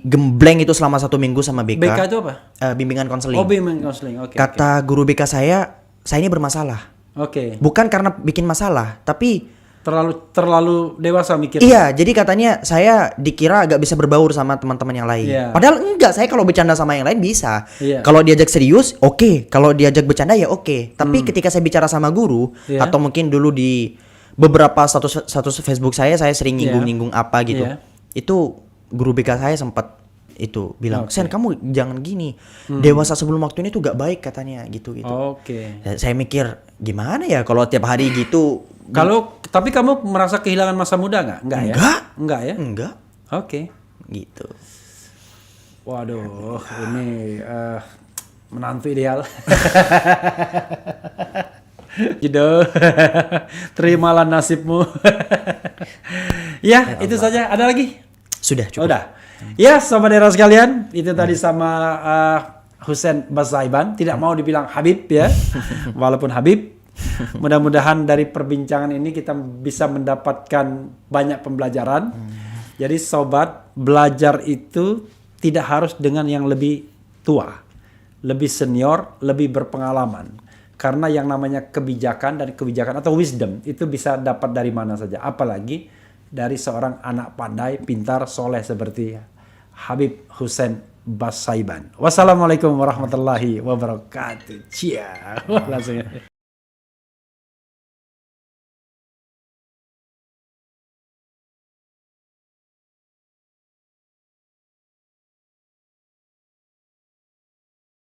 gembleng itu selama 1 minggu sama BK. BK itu apa? Bimbingan konseling. Oh, bimbingan konseling. Kata guru BK saya ini bermasalah. Bukan karena bikin masalah, tapi terlalu dewasa mikir. Iya, jadi katanya saya dikira agak bisa berbaur sama teman-teman yang lain. Padahal enggak, saya kalau bercanda sama yang lain bisa. Kalau diajak serius, oke. Kalau diajak bercanda ya oke. Tapi ketika saya bicara sama guru atau mungkin dulu di beberapa status Facebook saya sering nyinggung-nyinggung apa gitu. Itu guru BK saya sempat itu bilang, "Sen, kamu jangan gini. Dewasa sebelum waktu ini tuh gak baik," katanya gitu. Saya mikir, gimana ya kalau tiap hari gitu Tapi kamu merasa kehilangan masa muda nggak? Enggak ya? Enggak ya? Enggak. Oke. Gitu. Waduh, ini menantu ideal. Gitu. Terimalah nasibmu. Ya, itu saja. Ada lagi? Sudah cukup. Udah. Ya, sobat era sekalian, itu tadi sama Husain Basaiban. Tidak mau dibilang Habib ya, walaupun Habib. Mudah-mudahan dari perbincangan ini kita bisa mendapatkan banyak pembelajaran. Jadi sobat, belajar itu tidak harus dengan yang lebih tua, lebih senior, lebih berpengalaman. Karena yang namanya kebijakan atau wisdom itu bisa dapat dari mana saja. Apalagi dari seorang anak pandai, pintar, soleh seperti Habib Husain Basaiban. Wassalamualaikum warahmatullahi wabarakatuh. Cia. Langsung.